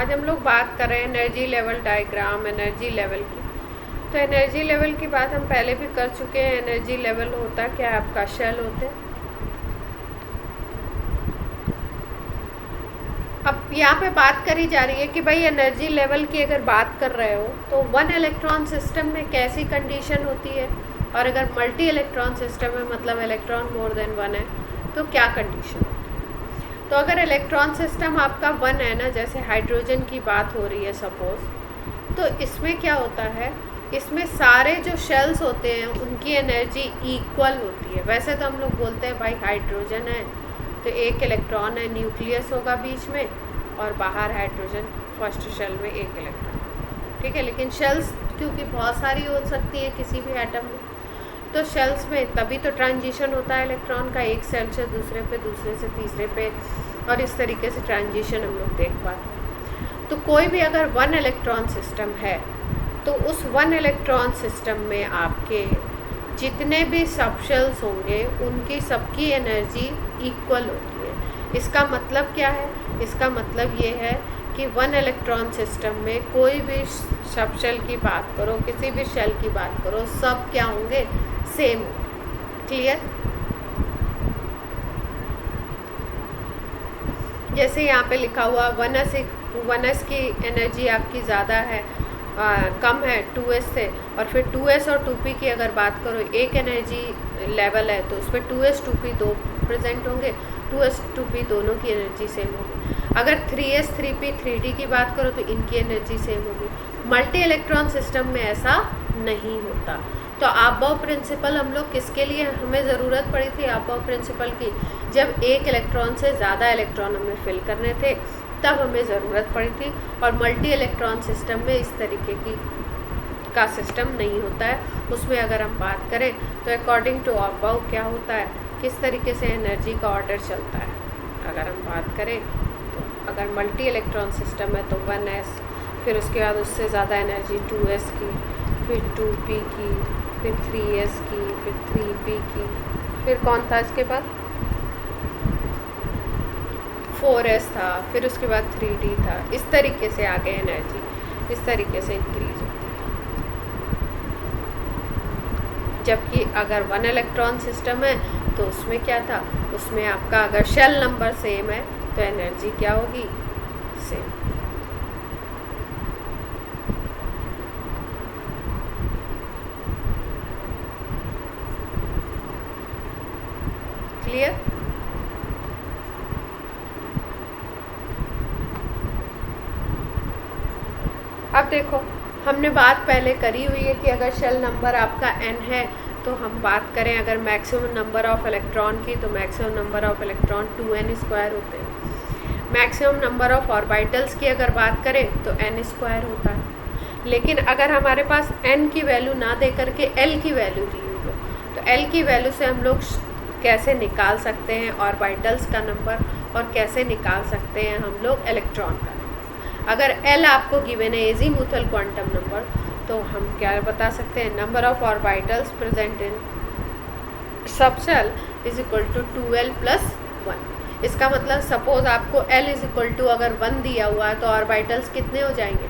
आज हम लोग बात कर रहे हैं energy level diagram, energy level की। तो एनर्जी लेवल की बात हम पहले भी कर चुके हैं। एनर्जी लेवल होता क्या है, आपका शेल होते हैं। अब यहाँ पे बात करी जा रही है कि भाई एनर्जी लेवल की अगर बात कर रहे हो तो वन इलेक्ट्रॉन सिस्टम में कैसी कंडीशन होती है, और अगर मल्टी इलेक्ट्रॉन सिस्टम में मतलब इलेक्ट्रॉन मोर देन वन है तो क्या कंडीशन होती है। तो अगर इलेक्ट्रॉन सिस्टम आपका वन है ना, जैसे हाइड्रोजन की बात हो रही है सपोज, तो इसमें क्या होता है, इसमें सारे जो शेल्स होते हैं उनकी एनर्जी इक्वल होती है। वैसे तो हम लोग बोलते हैं भाई हाइड्रोजन है तो एक इलेक्ट्रॉन है, न्यूक्लियस होगा बीच में और बाहर हाइड्रोजन फर्स्ट शेल में एक इलेक्ट्रॉन, ठीक है। लेकिन शेल्स क्योंकि बहुत सारी हो सकती है किसी भी एटम में, तो शेल्स में तभी तो ट्रांजिशन होता है इलेक्ट्रॉन का, एक सेल से दूसरे पे, दूसरे से तीसरे पे, और इस तरीके से ट्रांजिशन हम लोग देख पाते हैं। तो कोई भी अगर वन इलेक्ट्रॉन सिस्टम है तो उस वन इलेक्ट्रॉन सिस्टम में आपके जितने भी सब शेल्स होंगे उनकी सबकी एनर्जी इक्वल होती है। इसका मतलब क्या है, इसका मतलब ये है कि वन इलेक्ट्रॉन सिस्टम में कोई भी सब शेल की बात करो, किसी भी शेल की बात करो, सब क्या होंगे, सेम होंगे। क्लियर। जैसे यहाँ पे लिखा हुआ वन एस की एनर्जी आपकी ज़्यादा है, कम है 2s से, और फिर 2s और 2p की अगर बात करो, एक एनर्जी लेवल है तो उसमें 2s 2p दो प्रेजेंट होंगे, 2s 2p दोनों की एनर्जी सेम होगी। अगर 3s 3p 3d की बात करो तो इनकी एनर्जी सेम होगी। मल्टी इलेक्ट्रॉन सिस्टम में ऐसा नहीं होता। तो अबव प्रिंसिपल हम लोग किसके लिए हमें ज़रूरत पड़ी थी, अबव प्रिंसिपल की, जब एक इलेक्ट्रॉन से ज़्यादा इलेक्ट्रॉन हमें फिल करने थे तब हमें ज़रूरत पड़ी थी। और मल्टी इलेक्ट्रॉन सिस्टम में इस तरीके का सिस्टम नहीं होता है। उसमें अगर हम बात करें तो अकॉर्डिंग टू अबव क्या होता है, किस तरीके से एनर्जी का ऑर्डर चलता है। अगर हम बात करें तो अगर मल्टी इलेक्ट्रॉन सिस्टम है तो 1s, फिर उसके बाद उससे ज़्यादा एनर्जी 2s की, फिर 2p की, फिर 3s की, फिर 3p की, फिर कौन था इसके बाद 4s था, फिर उसके बाद 3d था। इस तरीके से आगे एनर्जी इस तरीके से इंक्रीज होती है। जबकि अगर वन इलेक्ट्रॉन सिस्टम है तो उसमें क्या था, उसमें आपका अगर शेल नंबर सेम है तो एनर्जी क्या होगी, सेम। क्लियर। अब देखो, हमने बात पहले करी हुई है कि अगर शेल नंबर आपका n है तो हम बात करें अगर मैक्सिमम नंबर ऑफ इलेक्ट्रॉन की, तो maximum number of electron 2n² होते हैं। मैक्सिमम नंबर ऑफ ऑर्बिटल्स की अगर बात करें तो n² होता है। लेकिन अगर हमारे पास n की वैल्यू ना दे करके l की वैल्यू दी हुई हो तो l की वैल्यू से हम लोग कैसे निकाल सकते हैं ऑर्बिटल्स का नंबर, और कैसे निकाल सकते हैं हम लोग इलेक्ट्रॉन का। अगर L आपको गिवन है एजीमुथल क्वांटम नंबर, तो हम क्या बता सकते हैं, number of orbitals present in subshell is equal to 2l + 1। इसका मतलब सपोज आपको L इज इक्वल टू अगर 1 दिया हुआ है तो ऑर्बिटल्स कितने हो जाएंगे,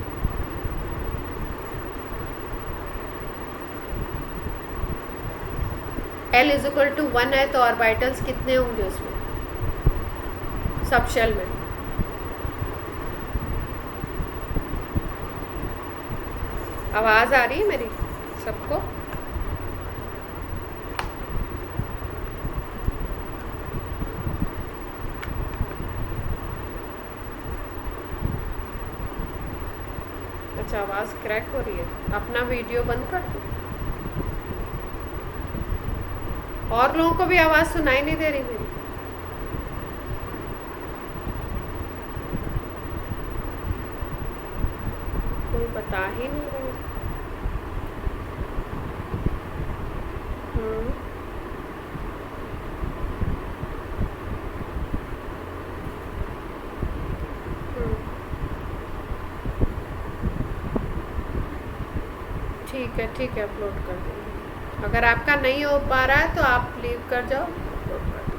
L इज इक्वल टू 1 है तो ऑर्बिटल्स कितने होंगे उसमें सब शेल में। आवाज़ आ रही है मेरी सबको। अच्छा, आवाज़ क्रैक हो रही है, अपना वीडियो बंद कर दूँ। और लोगों को भी आवाज़ सुनाई नहीं दे रही मेरी। कोई बता ही नहीं रहा। ठीक है, अपलोड कर दूँगी। अगर आपका नहीं हो पा रहा है तो आप लीव कर जाओ, अपलोड कर दो।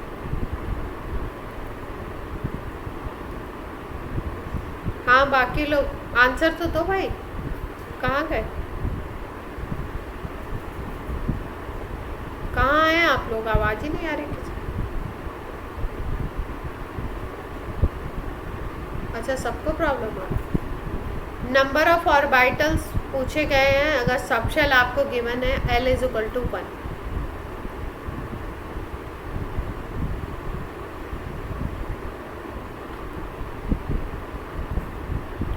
हाँ बाकी लोग आंसर तो दो भाई, कहाँ गए, कहाँ आए आप लोग, आवाज़ ही नहीं आ रही किसी। अच्छा सबको प्रॉब्लम आ रही है। नंबर ऑफ ऑर्बिटल्स पूछे गए हैं, अगर सबशेल आपको गिवन है L is equal to 1।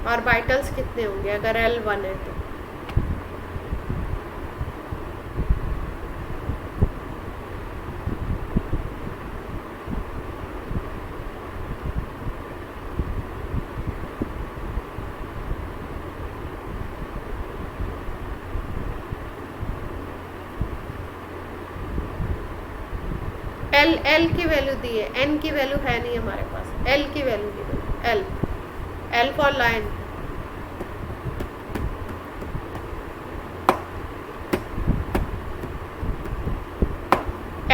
Orbitals कितने होंगे अगर L 1 है तो? L की वैल्यू दी है, N की वैल्यू है नहीं हमारे पास, L की वैल्यू दी है, L for line.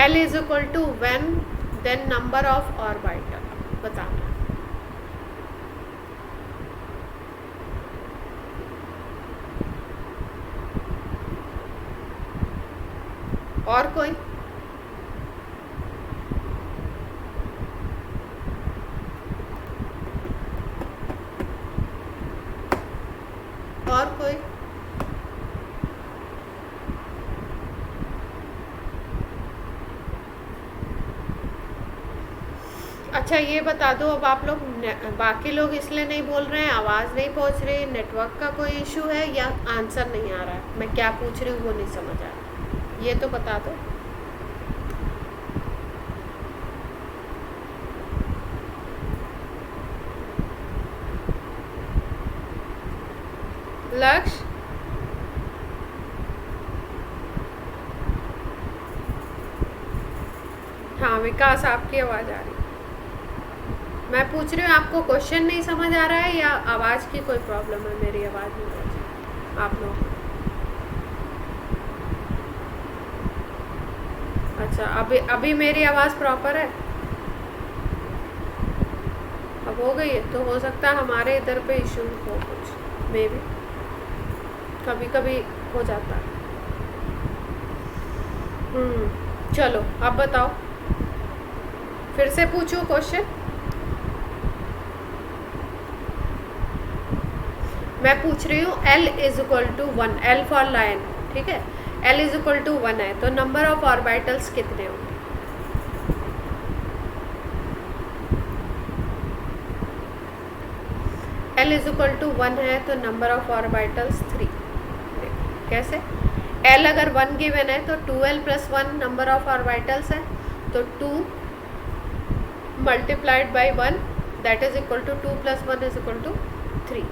L is equal to when then number of orbital बताना। और कोई? और कोई? अच्छा ये बता दो अब आप लोग, बाकी लोग इसलिए नहीं बोल रहे हैं, आवाज़ नहीं पहुंच रही, नेटवर्क का कोई इशू है या आंसर नहीं आ रहा है, मैं क्या पूछ रही हूँ वो नहीं समझ आ रहा, ये तो बता दो। लक्ष्य, हाँ विकास आपकी आवाज़ आ रही है। मैं पूछ रही हूँ आपको क्वेश्चन नहीं समझ आ रहा है या आवाज़ की कोई प्रॉब्लम है, मेरी आवाज़ नहीं आ रही आप लोग? अच्छा अभी मेरी आवाज़ प्रॉपर है, अब हो गई है, तो हो सकता है हमारे इधर पे इशू हो कुछ, मे बी कभी कभी हो जाता है। चलो अब बताओ, फिर से पूछूं क्वेश्चन? मैं पूछ रही हूँ L is equal to 1, L for line, ठीक है, L इज इक्वल टू 1 है तो नंबर ऑफ ऑर्बिटल्स कितने होंगे? L इज इक्वल टू 1 है तो नंबर ऑफ ऑर्बिटल्स 3। कैसे? L अगर 1 गिवन है तो 2L plus 1 number of orbitals है, तो 2 multiplied by 1 that is equal to 2 plus 1 is equal to 3,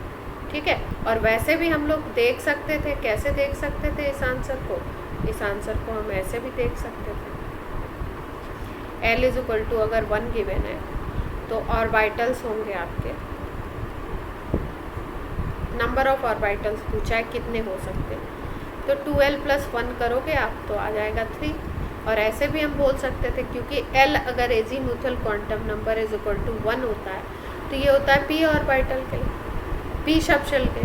ठीक है। और वैसे भी हम लोग देख सकते थे, कैसे देख सकते थे इस आंसर को? इस आंसर को हम ऐसे भी देख सकते थे, L इज इक्वल टू अगर 1 गिवन है तो ऑर्बिटल्स होंगे आपके, नंबर ऑफ ऑर्बिटल्स पूछा है कितने हो सकते हैं, तो 2L प्लस 1 करोगे आप तो आ जाएगा 3। और ऐसे भी हम बोल सकते थे क्योंकि L अगर azimuthal quantum number is equal to 1 होता है तो ये होता है p ऑर्बिटल के, p सबशेल के,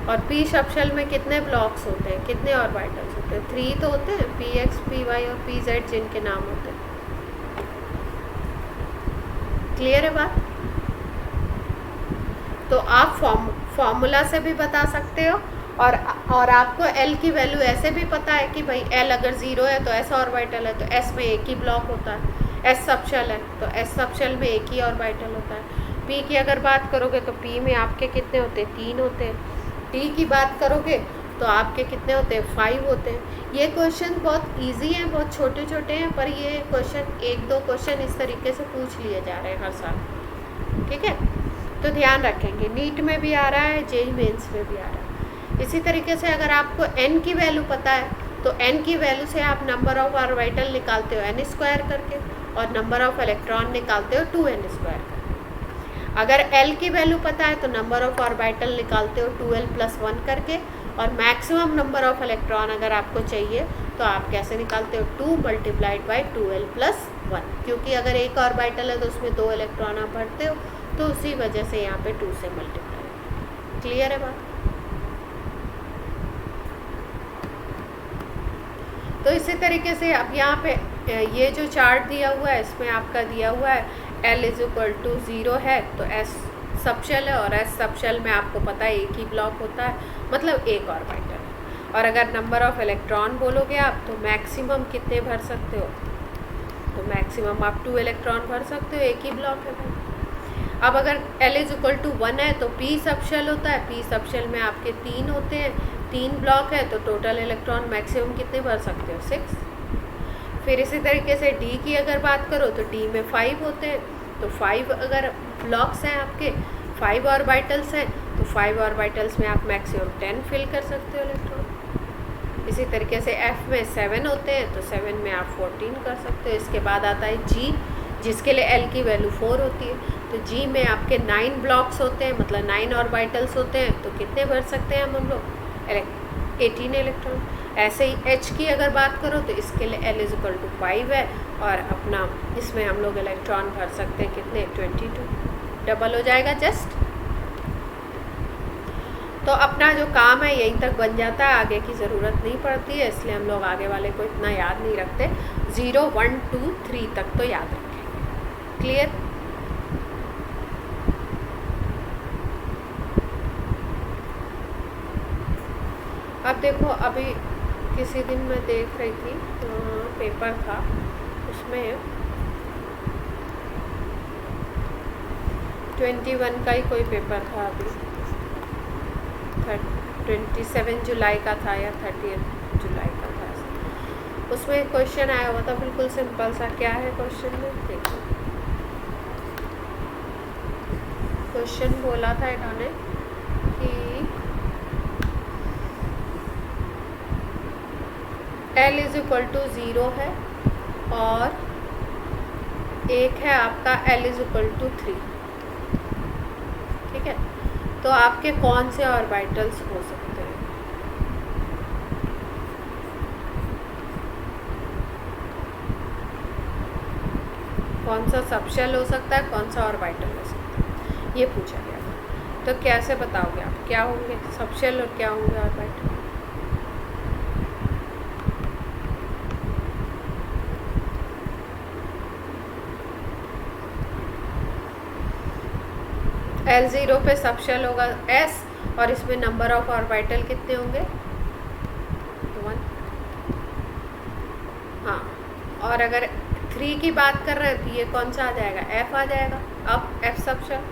और p सबशेल में कितने ब्लॉक्स होते हैं, कितने ऑर्बिटल्स होते हैं? 3 तो होते हैं, px, py और pz जिनके नाम होते हैं। क्लियर है बात? तो आप फॉर्मूला से भी बता सकते हो, और आपको L की वैल्यू ऐसे भी पता है कि भाई L अगर 0 है तो S ऑर्बिटल है, तो S में एक ही ब्लॉक होता है, S सबशेल है तो S सबशेल में एक ही ऑर्बिटल होता है। P की अगर बात करोगे तो P में आपके कितने होते हैं? 3 होते हैं। T की बात करोगे तो आपके कितने होते हैं? 5 होते हैं। ये क्वेश्चन बहुत इजी हैं, बहुत छोटे छोटे हैं, पर ये क्वेश्चन 1-2 क्वेश्चन इस तरीके से पूछ लिए जा रहे हैं हर साल, ठीक है, तो ध्यान रखेंगे। नीट में भी आ रहा है, जेईई मेंस में भी आ रहा है। इसी तरीके से अगर आपको n की वैल्यू पता है तो n की वैल्यू से आप नंबर ऑफ ऑर्बिटल निकालते हो n स्क्वायर करके, और नंबर ऑफ इलेक्ट्रॉन निकालते हो 2n स्क्वायर करके। अगर L की वैल्यू पता है तो नंबर ऑफ ऑर्बिटल निकालते हो 2L प्लस 1 करके, और मैक्सिमम नंबर ऑफ इलेक्ट्रॉन अगर आपको चाहिए तो आप कैसे निकालते हो? 2 मल्टीप्लाइड बाई 2L प्लस 1, क्योंकि अगर एक ऑर्बिटल है तो उसमें 2 इलेक्ट्रॉन आप भरते हो, तो उसी वजह से यहाँ पे 2 से मल्टीप्लाई। क्लियर है बात? तो इसी तरीके से अब यहाँ पे ये जो चार्ट दिया हुआ है इसमें आपका दिया हुआ है L इज इक्वल टू 0 है तो S सबशेल है, और S सबशेल में आपको पता है एक ही ब्लॉक होता है, मतलब एक ऑर्बिटल है। और अगर नंबर ऑफ इलेक्ट्रॉन बोलोगे आप तो मैक्सिमम कितने भर सकते हो, तो मैक्सिमम आप 2 इलेक्ट्रॉन भर सकते हो, एक ही ब्लॉक है भाई। अब अगर L इज इक्वल टू 1 है तो P सबशेल होता है, P सबशेल में आपके 3 होते हैं, 3 ब्लॉक है तो टोटल इलेक्ट्रॉन मैक्सिमम कितने भर सकते हो, 6। फिर इसी तरीके से D की अगर बात करो तो D में 5 होते हैं, तो 5 अगर ब्लॉक्स हैं आपके, 5 ऑर्बिटल्स हैं, तो 5 ऑर्बिटल्स में आप मैक्सिमम 10 फिल कर सकते हो इलेक्ट्रॉन। इसी तरीके से F में 7 होते हैं तो 7 में आप 14 कर सकते हो। इसके बाद आता है G, जिसके लिए L की वैल्यू 4 होती है, तो G में आपके 9 ब्लॉक्स होते हैं, मतलब 9 ऑर्बिटल्स होते हैं, तो कितने भर सकते हैं हम लोग, 18 इलेक्ट्रॉन। ऐसे ही H की अगर बात करो तो इसके लिए L इज इक्वल टू 5 है, और अपना इसमें हम लोग इलेक्ट्रॉन भर सकते हैं कितने, 22, डबल हो जाएगा जस्ट। तो अपना जो काम है यहीं तक बन जाता है, आगे की ज़रूरत नहीं पड़ती है, इसलिए हम लोग आगे वाले को इतना याद नहीं रखते, 0 1 2 3 तक तो याद रखेंगे। क्लियर? अब देखो, अभी किसी दिन मैं देख रही थी पेपर था, उसमें 21 का ही कोई पेपर था, अभी 27 जुलाई का था या 30 जुलाई का था। उसमें क्वेश्चन आया हुआ था बिल्कुल सिंपल सा। क्या है क्वेश्चन में, देखो क्वेश्चन बोला था इन्होंने कि L इज इक्वल टू 0 है और एक है आपका L इज इक्वल टू 3, ठीक है। तो आपके कौन से ऑर्बिटल्स हो सकते हैं, कौन सा सबशेल हो सकता है, कौन सा ऑर्बिटल हो सकता है, ये पूछा गया था। तो कैसे बताओगे आप, क्या होंगे सबशेल और क्या होंगे ऑर्बिटल? L0 पे सबशेल होगा S, और इसमें नंबर ऑफ ऑर्बिटल कितने होंगे, 1। हाँ, और अगर 3 की बात कर रहे हैं तो ये कौन सा आ जाएगा, F आ जाएगा। अब F सबशेल,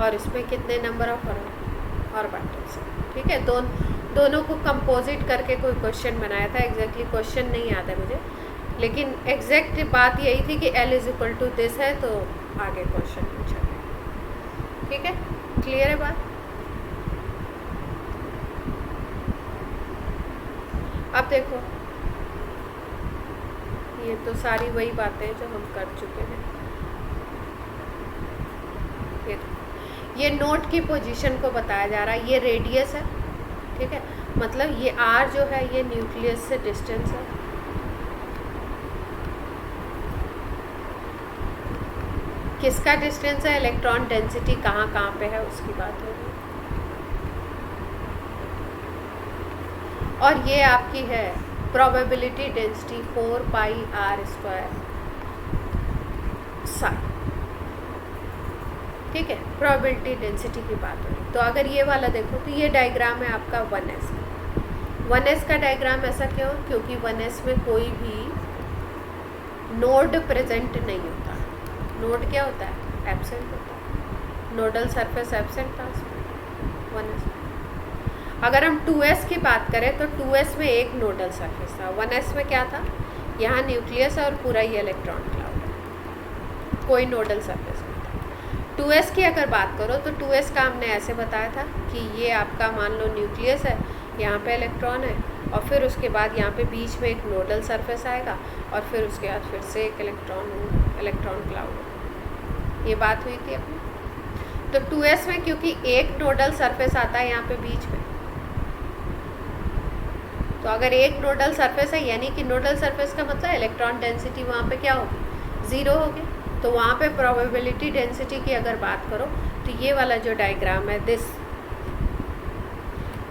और इसमें कितने नंबर ऑफ ऑर्बिटल्स, ठीक है। दोनों को कंपोजिट करके कोई क्वेश्चन बनाया था, एग्जैक्टली क्वेश्चन नहीं याद है मुझे, लेकिन एग्जैक्ट बात यही थी कि L is equal to this है, तो आगे क्वेश्चन पूछा गया, ठीक है। क्लियर है बात? अब देखो, ये तो सारी वही बातें जो हम कर चुके हैं। ये नोट की पोजीशन को बताया जा रहा है, ये रेडियस है, ठीक है, मतलब ये R जो है ये न्यूक्लियस से डिस्टेंस है। किसका डिस्टेंस है, इलेक्ट्रॉन डेंसिटी कहाँ कहाँ पे है उसकी बात होगी। और ये आपकी है प्रोबेबिलिटी डेंसिटी 4 पाई R² साई, ठीक है, प्रोबेबिलिटी डेंसिटी की बात हो रही। तो अगर ये वाला देखो तो ये डायग्राम है आपका 1s का। 1s का डायग्राम ऐसा क्यों, क्योंकि 1s में कोई भी नोड प्रेजेंट नहीं होता। नोड क्या होता है, एब्सेंट होता है, नोडल सरफेस एब्सेंट था 1s। अगर हम 2s की बात करें तो 2s में एक नोडल सरफेस था, 1s में क्या था, यहाँ न्यूक्लियस है और पूरा ये इलेक्ट्रॉन क्लाउड है, कोई नोडल सरफेस नहीं था। 2s की अगर बात करो तो 2s का हमने ऐसे बताया था कि ये आपका मान लो न्यूक्लियस है, यहाँ पे इलेक्ट्रॉन है, और फिर उसके बाद यहाँ पे बीच में एक नोडल सरफेस आएगा, और फिर उसके बाद फिर से एक इलेक्ट्रॉन क्लाउड। ये बात हुई थी अपनी। तो 2s में क्योंकि एक नोडल सरफेस आता है यहाँ पे बीच में, तो अगर एक नोडल सरफेस है यानी कि नोडल सरफेस का मतलब इलेक्ट्रॉन डेंसिटी वहाँ पे क्या होगी, 0 होगी। तो वहाँ पे प्रोबेबिलिटी डेंसिटी की अगर बात करो तो ये वाला जो डायग्राम है दिस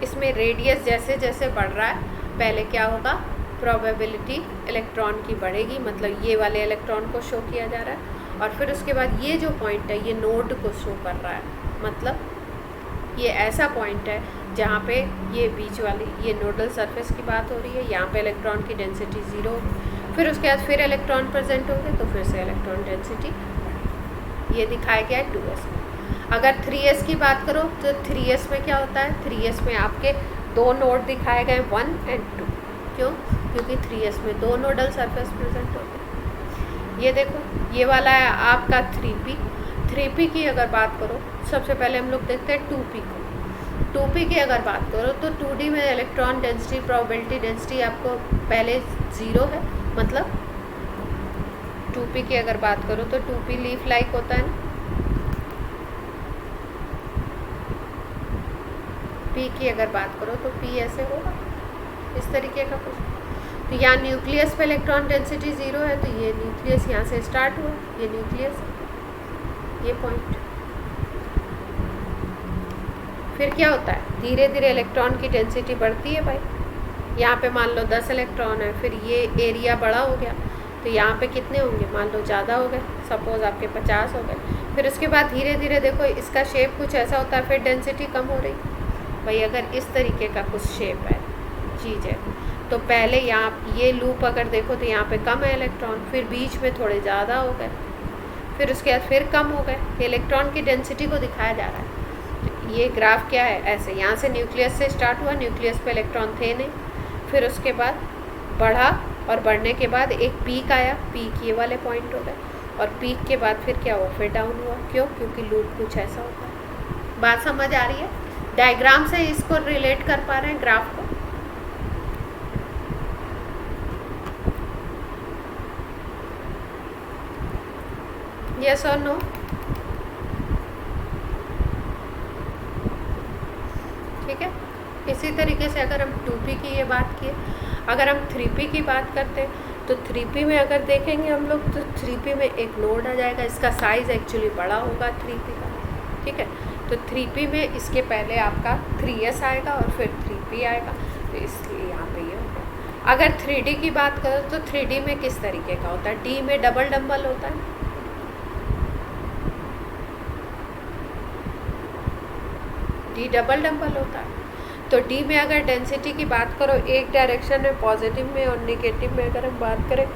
इसमें रेडियस जैसे जैसे बढ़ रहा है, पहले क्या होगा, प्रोबेबिलिटी इलेक्ट्रॉन की बढ़ेगी, मतलब ये वाले इलेक्ट्रॉन को शो किया जा रहा है, और फिर उसके बाद ये जो पॉइंट है ये नोड को शो कर रहा है, मतलब ये ऐसा पॉइंट है जहाँ पे ये बीच वाली ये नोडल सरफेस की बात हो रही है, यहाँ पे इलेक्ट्रॉन की डेंसिटी 0 होगी, फिर उसके बाद फिर इलेक्ट्रॉन प्रेजेंट होंगे तो फिर से इलेक्ट्रॉन डेंसिटी, ये दिखाया गया है 2s में। अगर 3s की बात करो तो 3s में क्या होता है, 3s में आपके दो नोड दिखाए गए 1 और 2, क्यों, क्योंकि 3s में दो नोडल सरफेस प्रेजेंट होते हैं। ये देखो ये वाला है आपका 3p, 3p की अगर बात करो, सबसे पहले हम लोग देखते हैं 2p को। 2p की अगर बात करो तो 2d में इलेक्ट्रॉन डेंसिटी, प्रोबेबिलिटी डेंसिटी आपको पहले 0 है, मतलब 2p की अगर बात करो तो 2p लीफ लाइक होता है ना, p की अगर बात करो तो p ऐसे होगा, इस तरीके का कुछ। तो यहाँ न्यूक्लियस पे इलेक्ट्रॉन डेंसिटी 0 है, तो ये न्यूक्लियस यहाँ से स्टार्ट हुआ, ये न्यूक्लियस है, ये पॉइंट। फिर क्या होता है, धीरे धीरे इलेक्ट्रॉन की डेंसिटी बढ़ती है भाई, यहाँ पे मान लो 10 इलेक्ट्रॉन है, फिर ये एरिया बड़ा हो गया, तो यहाँ पे कितने होंगे, मान लो ज़्यादा हो गए, सपोज आपके 50 हो गए, फिर उसके बाद धीरे धीरे देखो इसका शेप कुछ ऐसा होता है, फिर डेंसिटी कम हो रही भाई। अगर इस तरीके का कुछ शेप है चीज़ है, तो पहले यहाँ ये लूप अगर देखो तो यहाँ पे कम है इलेक्ट्रॉन, फिर बीच में थोड़े ज़्यादा हो गए, फिर उसके बाद फिर कम हो गए, इलेक्ट्रॉन की डेंसिटी को दिखाया जा रहा है। तो ये ग्राफ क्या है, ऐसे यहाँ से न्यूक्लियस से स्टार्ट हुआ, न्यूक्लियस पे इलेक्ट्रॉन थे नहीं, फिर उसके बाद बढ़ा, और बढ़ने के बाद एक पीक आया, पीक ये वाले पॉइंट हो गए, और पीक के बाद फिर क्या हुआ, फिर डाउन हुआ, क्यों, क्योंकि लूप कुछ ऐसा होता है। बात समझ आ रही है, डायग्राम से इसको रिलेट कर पा रहे हैं ग्राफ को। यस और नो, ठीक है। इसी तरीके से अगर हम 2p की ये बात किए, अगर हम 3p की बात करते हैं तो 3p में अगर देखेंगे हम लोग तो 3p में एक नोड आ जाएगा, इसका साइज़ एक्चुअली बड़ा होगा 3p का, ठीक है। तो 3p में इसके पहले आपका 3s आएगा और फिर 3p आएगा, तो इसलिए यहाँ पे ये होगा। अगर 3d की बात करें तो 3d में किस तरीके का होता है, d में डबल डंबल होता है, d डबल डंबल होता है। तो d में अगर डेंसिटी की बात करो, एक डायरेक्शन में पॉजिटिव में और नेगेटिव में अगर हम बात करें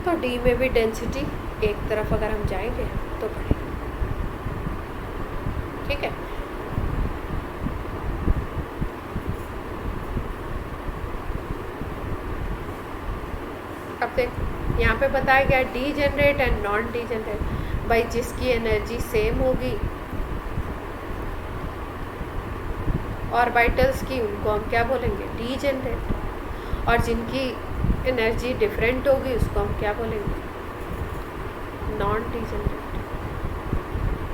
तो d में भी डेंसिटी एक तरफ अगर हम जाएंगे तो बढ़ेगी, ठीक है। अब देख यहाँ पे बताया गया D generate and non D generate, भाई जिसकी एनर्जी सेम होगी ऑर्बिटल्स की, उनको हम क्या बोलेंगे, डी जनरेट, और जिनकी एनर्जी डिफरेंट होगी उसको हम क्या बोलेंगे, नॉन डी जनरेट,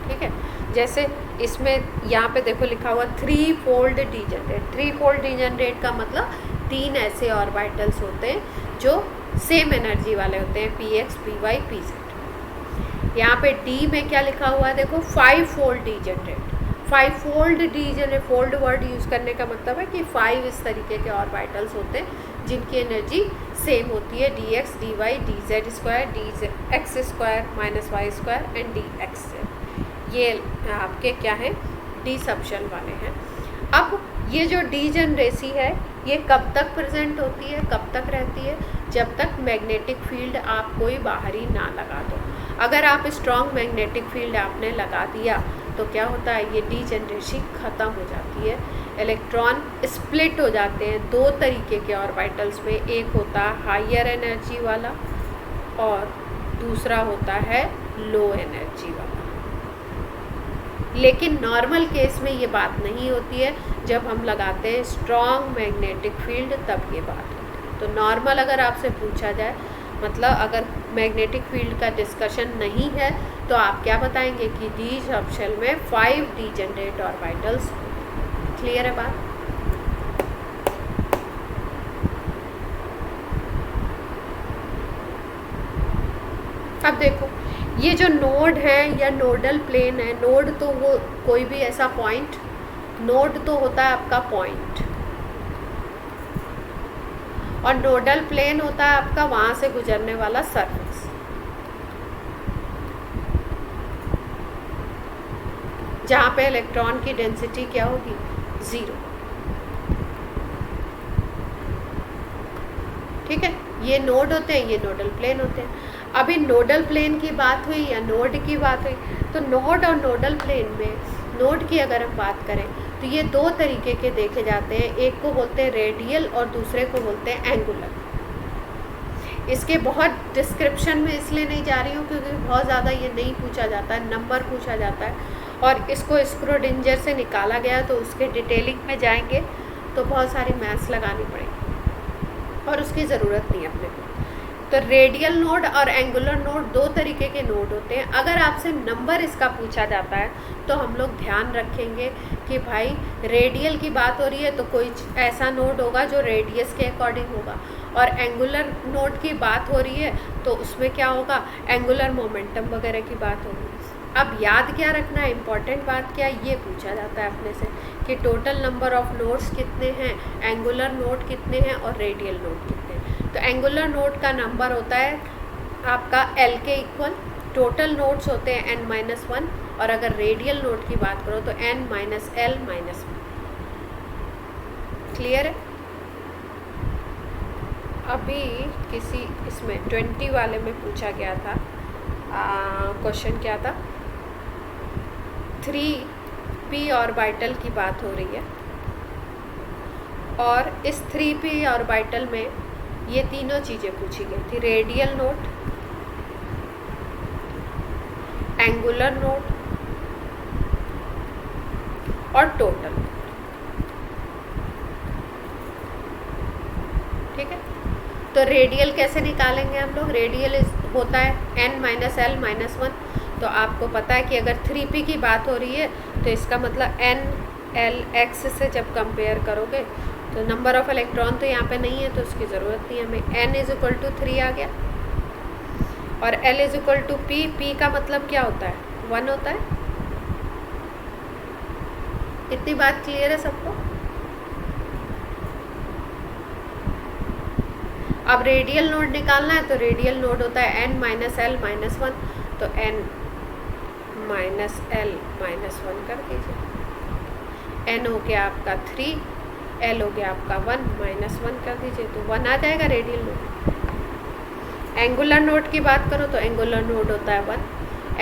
ठीक है। जैसे इसमें यहाँ पे देखो लिखा हुआ 3 fold D generate, 3 fold D generate का मतलब 3 ऐसे ऑर्बिटल्स होते हैं जो सेम एनर्जी वाले होते हैं, px, py, pz। यहाँ पे d में क्या लिखा हुआ है देखो, 5 fold D generate, 5 fold D generate, fold word use करने का मतलब है कि 5 इस तरीके के ऑर्बिटल्स होते हैं जिनकी एनर्जी सेम होती है, dx, dy, dz square, dx square minus Y square and dx, ये आपके क्या है, डी सबशेल वाले हैं। अब ये जो डी जनरेसी है ये कब तक प्रेजेंट होती है, कब तक रहती है, जब तक मैग्नेटिक फील्ड आप कोई बाहरी ना लगा दो। अगर आप स्ट्रॉन्ग मैग्नेटिक फील्ड आपने लगा दिया तो क्या होता है, ये डी जनरेसी ख़त्म हो जाती है, इलेक्ट्रॉन स्प्लिट हो जाते हैं दो तरीके के ऑर्बिटल्स में, एक होता है हायर एनर्जी वाला और दूसरा होता है लो एनर्जी वाला। लेकिन नॉर्मल केस में ये बात नहीं होती है, जब हम लगाते हैं स्ट्रॉन्ग मैग्नेटिक फील्ड तब ये बात होती है। तो नॉर्मल अगर आपसे पूछा जाए, मतलब अगर मैग्नेटिक फील्ड का डिस्कशन नहीं है तो आप क्या बताएंगे कि डी सबशेल में 5 डी जनरेट ऑर्बिटल्स। क्लियर है बात? अब देखो ये जो नोड है या नोडल प्लेन है, नोड तो वो कोई भी ऐसा पॉइंट नोड तो होता है आपका पॉइंट, और नोडल प्लेन होता है आपका वहां से गुजरने वाला सरफेस। जहाँ पे इलेक्ट्रॉन की डेंसिटी क्या होगी, 0। ठीक है, ये नोड होते हैं, ये नोडल प्लेन होते हैं। अभी नोडल प्लेन की बात हुई या नोड की बात हुई, तो नोड और नोडल प्लेन में, नोड की अगर हम बात करें तो ये दो तरीके के देखे जाते हैं, एक को बोलते हैं रेडियल और दूसरे को बोलते हैं एंगुलर। इसके बहुत डिस्क्रिप्शन में इसलिए नहीं जा रही हूँ क्योंकि बहुत ज़्यादा ये नहीं पूछा जाता है, नंबर पूछा जाता है, और इसको स्क्रोडिंजर से निकाला गया, तो उसके डिटेलिंग में जाएंगे तो बहुत सारी मैथ्स लगानी पड़ेगी और उसकी ज़रूरत नहीं है अपने को। तो रेडियल नोड और एंगुलर नोड दो तरीके के नोड होते हैं। अगर आपसे नंबर इसका पूछा जाता है तो हम लोग ध्यान रखेंगे कि भाई रेडियल की बात हो रही है तो कोई ऐसा नोड होगा जो रेडियस के अकॉर्डिंग होगा, और एंगुलर नोड की बात हो रही है तो उसमें क्या होगा, एंगुलर मोमेंटम वगैरह की बात होगी। अब याद क्या रखना है, इम्पॉर्टेंट बात क्या, ये पूछा जाता है अपने से कि टोटल नंबर ऑफ नोड्स कितने हैं, एंगुलर नोड कितने हैं और रेडियल नोड कितने हैं। तो एंगुलर नोड का नंबर होता है आपका L के इक्वल, टोटल नोड्स होते हैं n-1, और अगर रेडियल नोड की बात करो तो n-L-1। क्लियर है? अभी किसी इसमें 20 वाले में पूछा गया था, क्वेश्चन क्या था, 3p ऑर्बिटल की बात हो रही है, और इस 3p ऑर्बिटल में ये तीनों चीज़ें पूछी गई थी, रेडियल नोड, एंगुलर नोड और टोटल। ठीक है, तो रेडियल कैसे निकालेंगे हम लोग, रेडियल होता है n-L-1। तो आपको पता है कि अगर 3p की बात हो रही है तो इसका मतलब n-L-x से जब कंपेयर करोगे तो नंबर ऑफ इलेक्ट्रॉन तो यहाँ पे नहीं है तो उसकी ज़रूरत नहीं है हमें, n=3 आ गया, और L=p, p का मतलब क्या होता है, 1 होता है। इतनी बात क्लियर है सबको? अब रेडियल नोड निकालना है तो रेडियल नोड होता है n-L-1, तो n-L-1 कर दीजिए, n हो गया आपका 3, L हो गया आपका 1, -1 कर दीजिए तो 1 आ जाएगा रेडियल नोड। एंगुलर नोड की बात करो तो एंगुलर नोड होता है 1,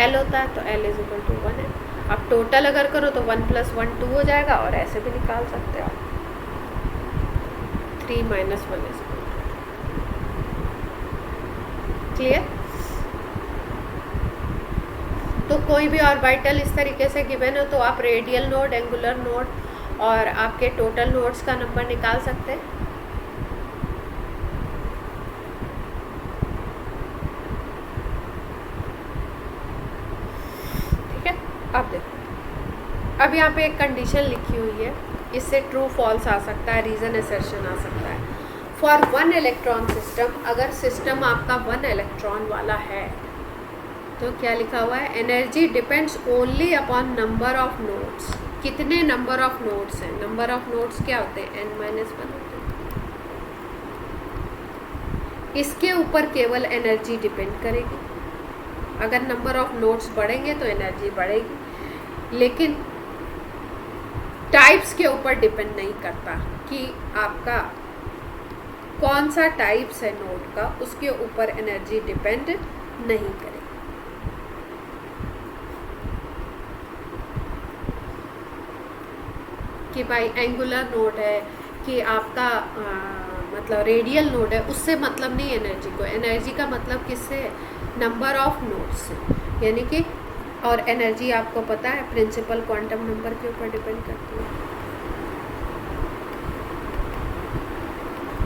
L होता है तो L=1 है। अब टोटल अगर करो तो 1 + 1 2 हो जाएगा, और ऐसे भी निकाल सकते हो आप, 3 - 1 = क्लियर? तो कोई भी ऑर्बिटल इस तरीके से गिवन हो तो आप रेडियल नोड, एंगुलर नोड और आपके टोटल नोड्स का नंबर निकाल सकते हैं। ठीक है, अब देखो, अब यहाँ पे एक कंडीशन लिखी हुई है, इससे ट्रू फॉल्स आ सकता है, रीजन असर्शन आ सकता है। फॉर 1 इलेक्ट्रॉन सिस्टम, अगर सिस्टम आपका 1 इलेक्ट्रॉन वाला है तो क्या लिखा हुआ है, energy depends only upon number of nodes. कितने नंबर ऑफ नोड्स हैं, नंबर ऑफ नोड्स क्या होते हैं, n-1 होते हैं। इसके ऊपर केवल एनर्जी डिपेंड करेगी। अगर नंबर ऑफ नोड्स बढ़ेंगे तो एनर्जी बढ़ेगी, लेकिन टाइप्स के ऊपर डिपेंड नहीं करता कि आपका कौन सा टाइप्स है नोड का, उसके ऊपर एनर्जी डिपेंड नहीं करेगी। कि भाई एंगुलर नोड है कि आपका मतलब रेडियल नोड है, उससे मतलब नहीं एनर्जी को, एनर्जी का मतलब किससे है, नंबर ऑफ नोड्स से, यानी कि, और एनर्जी आपको पता है प्रिंसिपल क्वांटम नंबर के ऊपर डिपेंड करती है,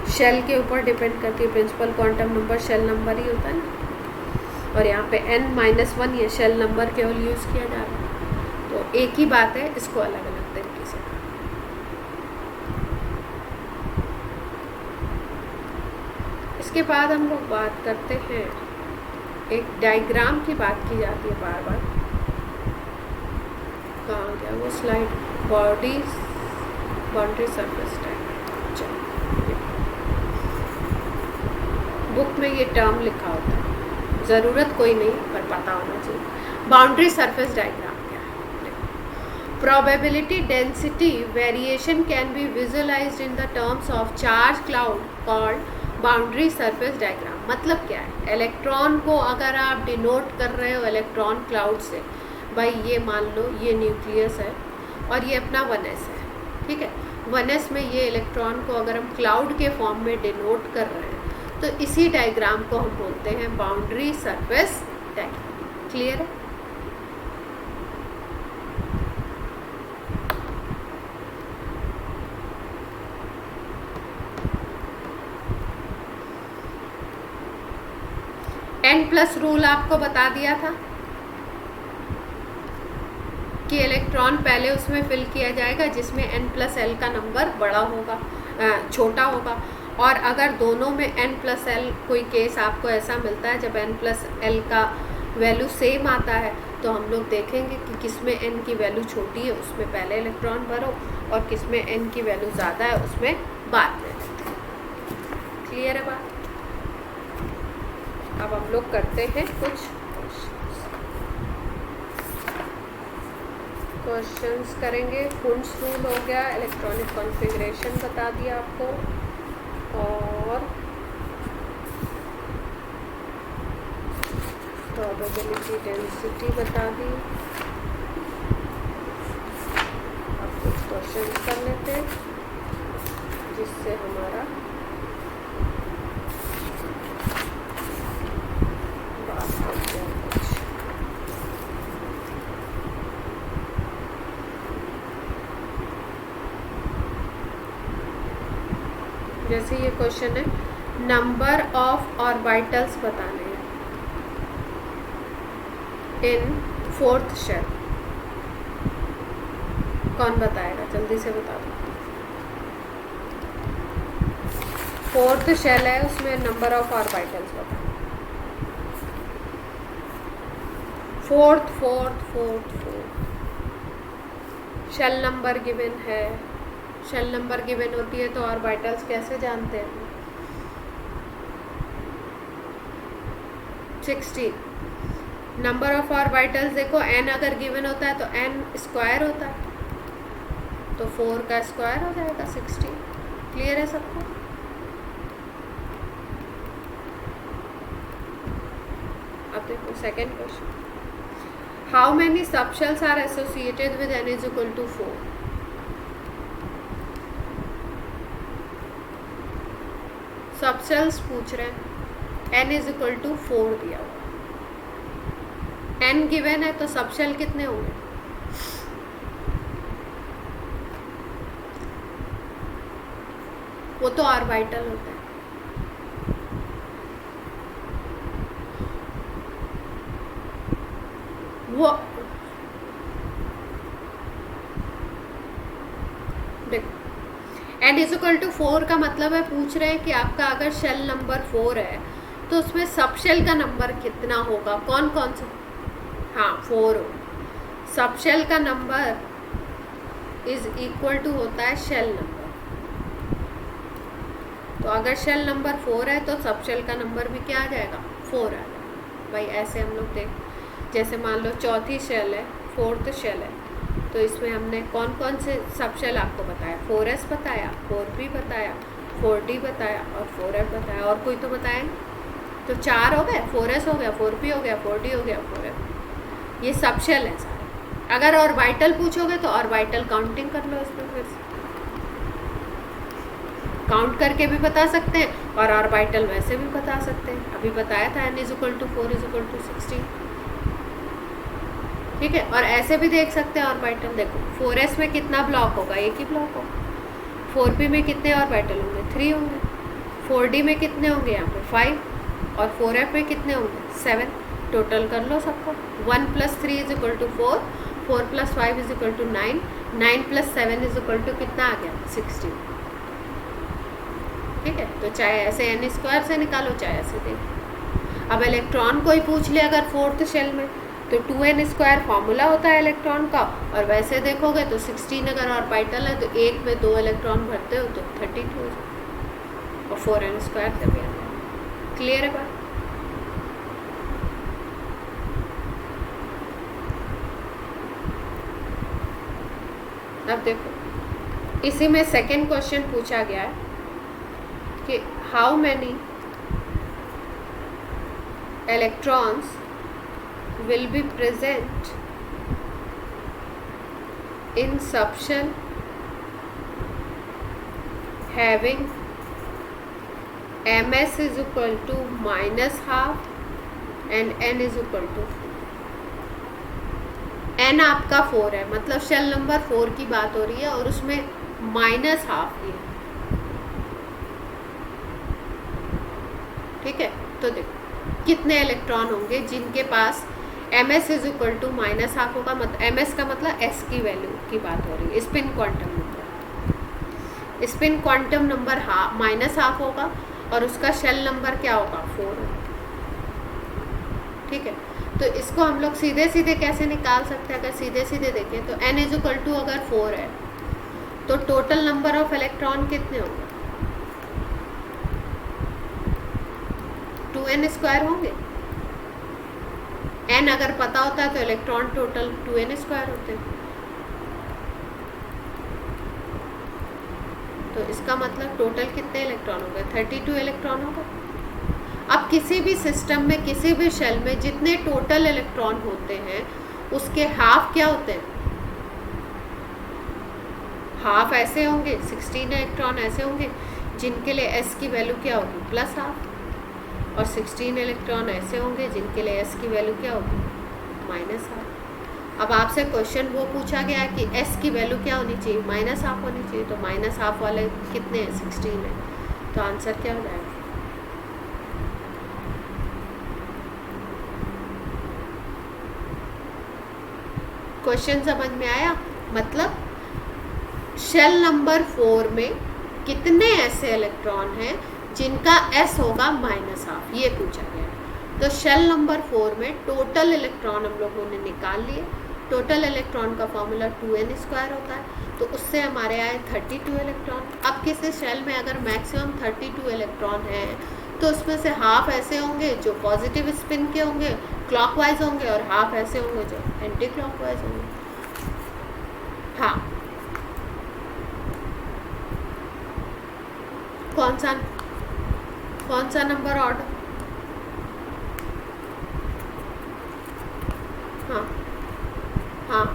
शेल के ऊपर डिपेंड करती है। Principal quantum number shell number ही होता है ना, और यहाँ पे n-1 ये शेल नंबर केवल यूज़ किया जा रहा है, तो एक ही बात है, इसको अलग अलग तरीके से। इसके बाद हम लोग बात करते हैं, एक डायग्राम की बात की जाती है बार बार, कहाँ गया वो slide, bodies boundary surface diagram. चलो, बुक में ये टर्म लिखा होता है, ज़रूरत कोई नहीं पर पता होना चाहिए। बाउंड्री सरफेस डायग्राम क्या है? Probability density variation can be visualised in the terms of charge cloud called boundary surface diagram. मतलब क्या है? इलेक्ट्रॉन को अगर आप डिनोट कर रहे हो इलेक्ट्रॉन क्लाउड से, भाई ये मान लो ये न्यूक्लियस है और ये अपना 1s है, ठीक है। 1s में ये इलेक्ट्रॉन को अगर हम क्लाउड के फॉर्म में डिनोट कर रहे हैं तो इसी डायग्राम को हम बोलते हैं बाउंड्री सरफेस डायग्राम। क्लियर है? n+ रूल आपको बता दिया था कि इलेक्ट्रॉन पहले उसमें फिल किया जाएगा जिसमें n+l का नंबर बड़ा होगा, छोटा होगा। और अगर दोनों में n+l कोई केस आपको ऐसा मिलता है जब n+l का वैल्यू सेम आता है तो हम लोग देखेंगे कि किसमें n की वैल्यू छोटी है उसमें पहले इलेक्ट्रॉन भरो और किसमें n की वैल्यू ज़्यादा है उसमें बाद में। क्लियर है बात? अब हम लोग करते हैं कुछ क्वेश्चंस करेंगे। कुंस रूल हो गया, इलेक्ट्रॉनिक कॉन्फ़िगरेशन बता दिया आपको, और प्रोबेबिलिटी डेंसिटी बता दी। अब कुछ क्वेश्चंस कर लेते हैं जिससे हमारा बात हो जाए कुछ। जैसे ये क्वेश्चन है, नंबर ऑफ ऑर्बिटल्स बताने हैं इन 4th शेल। कौन बताएगा? जल्दी से बता दो। 4th शेल है, उसमें नंबर ऑफ ऑर्बिटल्स बताओ। 4th शेल नंबर गिवन है। शेल नंबर गिवन होती है तो ऑर्बिटल्स कैसे जानते हैं? 16। नंबर ऑफ ऑर्बिटल्स देखो, n अगर गिवन होता है तो n² होता है, तो 4 का स्क्वायर हो जाएगा 16। क्लियर है सबको? अब देखो second question, how many subshells are associated with n = 4? Subshells पूछ रहे हैं, n = 4 दिया हुआ, n गिवन है तो सबशेल कितने होंगे? वो तो ऑर्बिटल होता है। वो देखो, n = 4 का मतलब है, पूछ रहे हैं कि आपका अगर शेल नंबर 4 है तो उसमें सब शेल का नंबर कितना होगा? कौन कौन सा? हाँ, 4 हो। सब शेल का नंबर = होता है शेल नंबर। तो अगर शेल नंबर 4 है तो सब शेल का नंबर भी क्या आ जाएगा? 4 आ जाएगा। भाई ऐसे हम लोग देख, जैसे मान लो चौथी शेल है, 4th शेल है, तो इसमें हमने कौन कौन से सब शेल आपको बताया? 4s बताया, 4p बताया, 4d बताया और 4f बताया, और कोई तो बताया नहीं। तो 4 हो गए, 4s हो गया, 4p हो गया, 4d हो गया, 4f। ये सब शेल है सारे। अगर ऑर्बिटल पूछोगे तो ऑर्बिटल काउंटिंग कर लो इसमें, फिर से काउंट करके भी बता सकते हैं और ऑर्बिटल वैसे भी बता सकते हैं। अभी बताया था n = 4 = 16, ठीक है। और ऐसे भी देख सकते हैं ऑर्बिटल, देखो 4s में कितना ब्लॉक होगा? एक ही ब्लॉक होगा। 4p में कितने ऑर्बिटल होंगे? 3 होंगे। 4d में कितने होंगे? यहाँ पे 5। और 4f में कितने होंगे? 7। टोटल कर लो सबको। 1 + 3 = 4, 4 + 5 = 9, 9 + 7 = कितना आ गया? 16। ठीक है, तो चाहे ऐसे n² से निकालो चाहे ऐसे देखो। अब इलेक्ट्रॉन को ही पूछ ले अगर 4th शेल में, तो 2n² फॉर्मूला होता है इलेक्ट्रॉन का, और वैसे देखोगे तो 16 अगर ऑर्बिटल है तो एक में 2 इलेक्ट्रॉन भरते हो तो 32 हो जाए, और 4n² से भी आता है। क्लियर है बात? अब देखो इसी में सेकंड क्वेश्चन पूछा गया है कि how many electrons will be present in subshell having ms is equal to -half and n is equal to n आपका 4 है, मतलब शेल नंबर 4 की बात हो रही है और उसमें -half ही है। ठीक है, तो देखो कितने इलेक्ट्रॉन होंगे जिनके पास ms is equal to -half होगा, ms का मतलब s की वैल्यू की बात हो रही है, spin quantum number. Spin quantum number -half होगा और उसका शेल नंबर क्या होगा? 4 होगा। ठीक है, तो इसको हम लोग सीधे सीधे कैसे निकाल सकते हैं? अगर सीधे सीधे देखें तो n इज इक्वल टू अगर 4 है तो टोटल नंबर ऑफ इलेक्ट्रॉन कितने होंगे? 2n² होंगे। n अगर पता होता है तो इलेक्ट्रॉन टोटल 2n² होते हैं। तो इसका मतलब टोटल कितने इलेक्ट्रॉन हो गए? 32 इलेक्ट्रॉन हो गए। अब किसी भी सिस्टम में, किसी भी शेल में जितने टोटल इलेक्ट्रॉन होते हैं उसके हाफ क्या होते हैं? हाफ ऐसे होंगे, 16 इलेक्ट्रॉन ऐसे होंगे जिनके लिए s की वैल्यू क्या होगी? +half, और 16 इलेक्ट्रॉन ऐसे होंगे जिनके लिए s की वैल्यू क्या होगी? -half। अब आपसे क्वेश्चन वो पूछा गया है कि s की वैल्यू क्या होनी चाहिए? -half होनी चाहिए। तो -half वाले कितने हैं? 16 है। तो आंसर क्या हो जाएगा? क्वेश्चन समझ में आया? मतलब शेल नंबर 4 में कितने ऐसे इलेक्ट्रॉन हैं जिनका s होगा -half, ये पूछा गया। तो शेल नंबर 4 में टोटल इलेक्ट्रॉन हम लोगों ने निकाल लिए। टोटल इलेक्ट्रॉन का फॉर्मूला 2n² होता है, तो उससे हमारे आए 32 इलेक्ट्रॉन। अब किसी शेल में अगर मैक्सिमम 32 इलेक्ट्रॉन हैं तो उसमें से हाफ ऐसे होंगे जो पॉजिटिव स्पिन के होंगे, क्लॉकवाइज होंगे, और हाफ ऐसे होंगे जो एंटी क्लॉकवाइज होंगे। हाँ, कौन सा नंबर ऑर्डर? हाँ हाँ,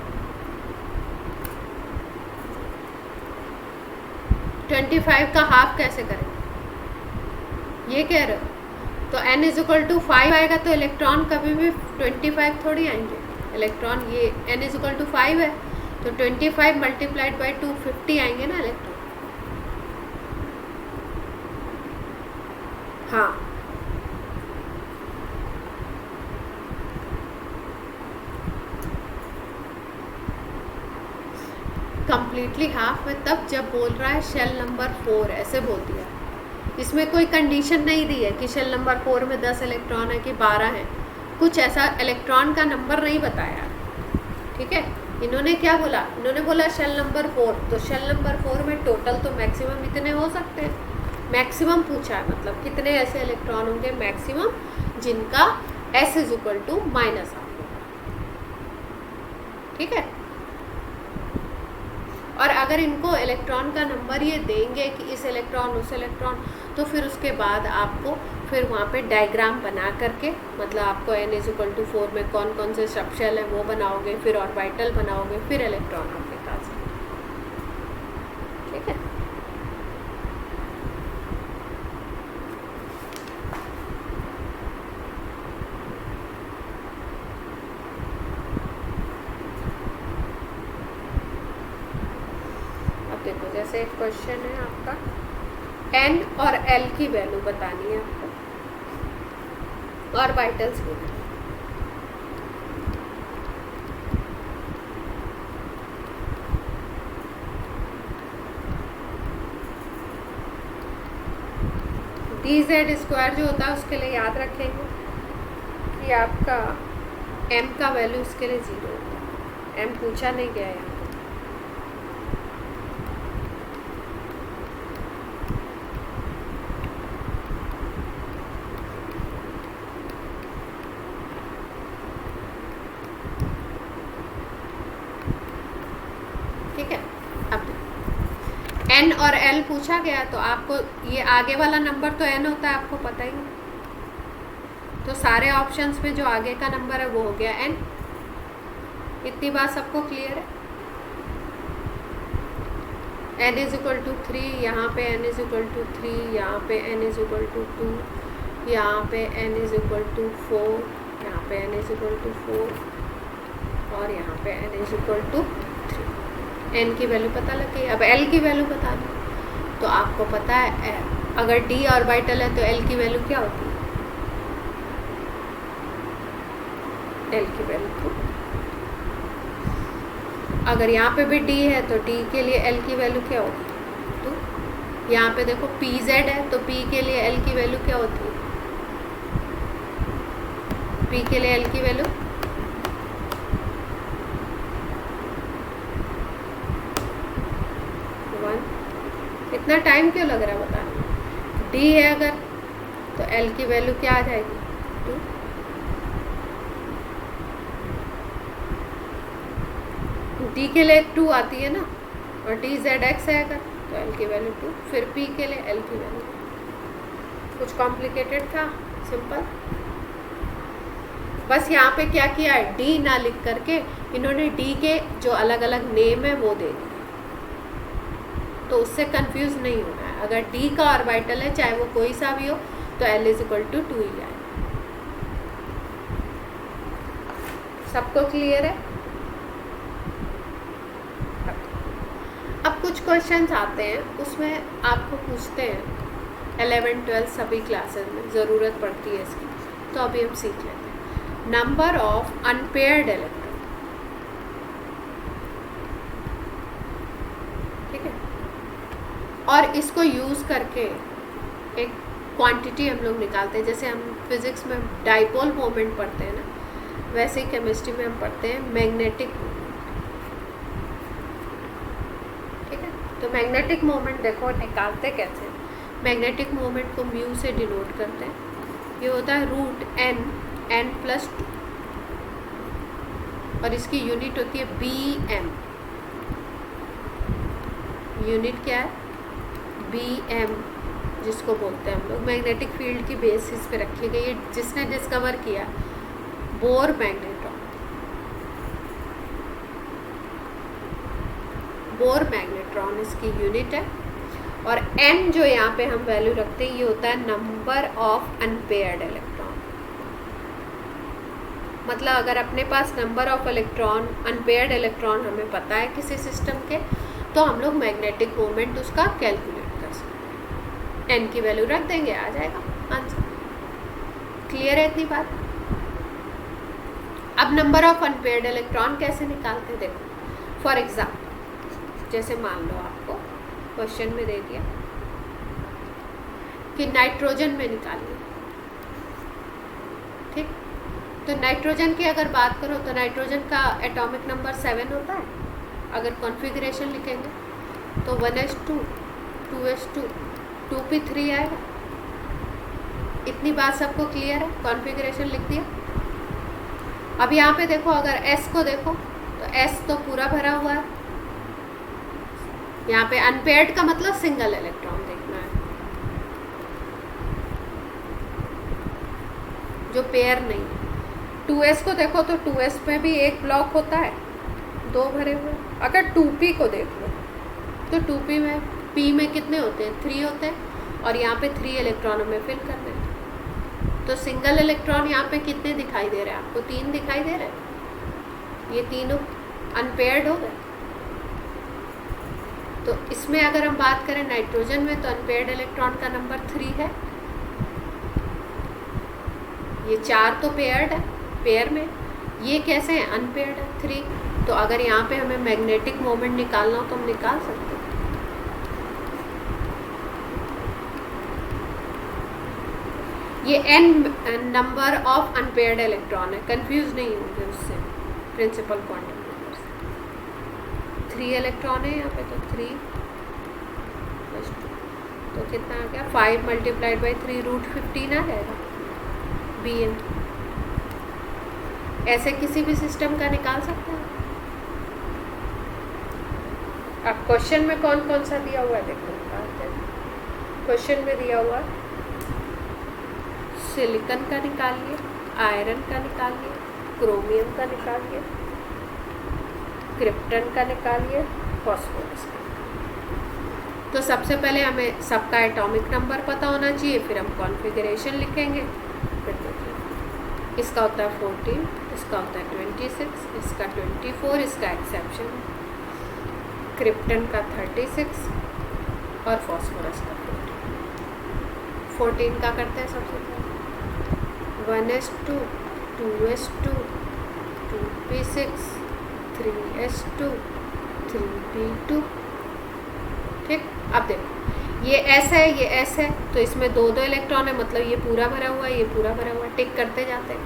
25 का हाफ कैसे करेंगे? ये कह रहे हो? तो n इज इक्वल टू 5 आएगा तो इलेक्ट्रॉन कभी भी 25 थोड़ी आएंगे। इलेक्ट्रॉन ये n इज इक्वल टू 5 है तो 25 मल्टीप्लाइड बाई 250 आएंगे ना इलेक्ट्रॉन। हाँ, कंप्लीटली हाफ में तब जब बोल रहा है शेल नंबर 4, ऐसे बोल दिया। इसमें कोई कंडीशन नहीं दी है कि शेल नंबर 4 में 10 इलेक्ट्रॉन है कि 12 है, कुछ ऐसा इलेक्ट्रॉन का नंबर नहीं बताया। ठीक है, इन्होंने क्या बोला? इन्होंने बोला शेल नंबर 4, तो शेल नंबर 4 में टोटल तो मैक्सिमम इतने हो सकते हैं। मैक्सिमम पूछा है, मतलब कितने ऐसे इलेक्ट्रॉन होंगे मैक्सिमम जिनका s is equal to -half। ठीक है, और अगर इनको इलेक्ट्रॉन का नंबर ये देंगे कि इस इलेक्ट्रॉन उस इलेक्ट्रॉन, तो फिर उसके बाद आपको फिर वहाँ पे डायग्राम बना करके, मतलब आपको n इज इक्वल टू 4 में कौन कौन से सबशेल है वो बनाओगे, फिर ऑर्बिटल बनाओगे, फिर इलेक्ट्रॉन आप निकाल सकते। ठीक है, देखो जैसे एक क्वेश्चन है आपका, n और l की वैल्यू बतानी है आपको ऑर्बिटल्स की। dz² जो होता है उसके लिए याद रखेंगे कि आपका एम का वैल्यू इसके लिए 0 होगा, एम पूछा नहीं गया यहाँ। ठीक है, अब एन और एल पूछा गया तो आपको ये आगे वाला नंबर तो एन होता है, आपको पता ही है। तो सारे ऑप्शंस में जो आगे का नंबर है वो हो गया एन। इतनी बात सबको क्लियर है। n इज इक्वल टू 3, यहाँ पे n इज इक्वल टू 3, यहाँ पे n इज इक्वल टू 2, यहाँ पे n इज इक्वल टू 4, यहाँ पे n इज इक्वल टू 4 और यहाँ पे n is equal to 3। n की वैल्यू पता लग गई। अब l की वैल्यू बता दो। तो आपको पता है अगर d ऑर्बिटल है तो l की वैल्यू क्या होती है? l की वैल्यू 2। अगर यहाँ पे भी d है तो d के लिए l की वैल्यू क्या होगी? 2। यहाँ पे देखो pz है तो p के लिए l की वैल्यू क्या होती है? p के लिए l की वैल्यू 1। इतना टाइम क्यों लग रहा है बताने? d है अगर तो l की वैल्यू क्या आ जाएगी? 2। d के लिए 2 आती है ना, और d z x है अगर तो l की वैल्यू 2, फिर p के लिए l की वैल्यू। कुछ कॉम्प्लिकेटेड था? सिंपल। बस यहाँ पे क्या किया है, d ना लिख करके इन्होंने d के जो अलग अलग नेम है वो दे दिए, तो उससे कंफ्यूज नहीं होना है। अगर d का ऑर्बिटल है चाहे वो कोई सा भी हो तो l इज इक्वल टू 2 ही आए। सबको क्लियर है? अब कुछ क्वेश्चंस आते हैं उसमें आपको पूछते हैं 11, 12 सभी क्लासेस में ज़रूरत पड़ती है इसकी, तो अभी हम सीख लेते हैं। नंबर ऑफ अनपेयर्ड इलेक्ट्रॉन, ठीक है, और इसको यूज़ करके एक क्वांटिटी हम लोग निकालते हैं। जैसे हम फिज़िक्स में डाइपोल मोमेंट पढ़ते हैं ना, वैसे ही केमिस्ट्री में हम पढ़ते हैं मैग्नेटिक मोमेंट। तो मैग्नेटिक मोमेंट देखो निकालते कैसे। मैग्नेटिक मोमेंट को म्यू से डिनोट करते हैं। ये होता है √n+2 और इसकी यूनिट होती है bm। यूनिट क्या है? bm, जिसको बोलते हैं हम लोग मैग्नेटिक फील्ड की बेसिस पे रखी गई है। जिसने डिस्कवर किया बोर मैग्नेट्रॉन, बोर मैग्नेट्रॉन इसकी यूनिट है। और n जो यहाँ पे हम वैल्यू रखते हैं ये होता है नंबर ऑफ अनपेयर्ड इलेक्ट्रॉन। मतलब अगर अपने पास number of electron, unpaired electron हमें पता है किसी सिस्टम के, तो हम लोग मैग्नेटिक मोमेंट उसका कैलकुलेट कर सकते हैं। n की वैल्यू रख देंगे, आ जाएगा आंसर। क्लियर है इतनी बात? अब नंबर ऑफ अनपेयर्ड इलेक्ट्रॉन कैसे निकालते हैं देखो। फॉर एग्जाम्पल जैसे मान लो आपको क्वेश्चन में दे दिया कि नाइट्रोजन में निकालिए, ठीक। तो नाइट्रोजन की अगर बात करो तो नाइट्रोजन का एटॉमिक नंबर 7 होता है। अगर कॉन्फ़िगरेशन लिखेंगे तो 1s2, 2s2, 2p3 आएगा। इतनी बात सबको क्लियर है? कॉन्फ़िगरेशन लिख दिया। अब यहाँ पे देखो अगर s को देखो तो s तो पूरा भरा हुआ है। यहाँ पे अनपेयर्ड का मतलब सिंगल इलेक्ट्रॉन देखना है, जो पेयर नहीं है। 2s को देखो तो 2s में भी एक ब्लॉक होता है, 2 भरे हुए। अगर 2p को देख लो तो 2p में p में कितने होते हैं? 3 होते हैं, और यहाँ पे 3 इलेक्ट्रॉनों में फिल करने हैं। तो सिंगल इलेक्ट्रॉन यहाँ पे कितने दिखाई दे रहे हैं आपको? 3 दिखाई दे रहे हैं। ये तीनों अनपेयर्ड हो गए। तो इसमें अगर हम बात करें नाइट्रोजन में तो अनपेयर्ड इलेक्ट्रॉन का नंबर 3 है। ये 4 तो पेयर्ड है, पेयर में। ये कैसे है? अनपेयर्ड है, 3। तो अगर यहाँ पे हमें मैग्नेटिक मोमेंट निकालना हो तो हम निकाल सकते हैं। ये n number of unpaired electron है, कंफ्यूज नहीं होंगे उससे, प्रिंसिपल क्वांटम नंबर से। 3 इलेक्ट्रॉन है यहाँ पे, तो 3 + 2 तो कितना आ गया 5 × 3 √15 आ जाएगा Bn। ऐसे किसी भी सिस्टम का निकाल सकते हैं। अब क्वेश्चन में कौन कौन सा दिया हुआ है देखो, निकालते हैं। क्वेश्चन में दिया हुआ सिलिकॉन का निकालिए, आयरन का निकालिए, क्रोमियम का निकालिए, क्रिप्टन का निकालिए, फॉस्फोरस का। तो सबसे पहले हमें सबका एटॉमिक नंबर पता होना चाहिए, फिर हम कॉन्फ़िगरेशन लिखेंगे। फिर देखिए इसका होता है 14, इसका होता है 26, इसका 24, इसका एक्सेप्शन है, क्रिप्टन का 36 और फॉस्फोरस का 14 का करते हैं सबसे पहले 1s2 2s2 2p6 3s2 3p2। ठीक, अब देखो ये S है, ये S है, तो इसमें 2 इलेक्ट्रॉन है, मतलब ये पूरा भरा हुआ है, ये पूरा भरा हुआ है, टिक करते जाते हैं।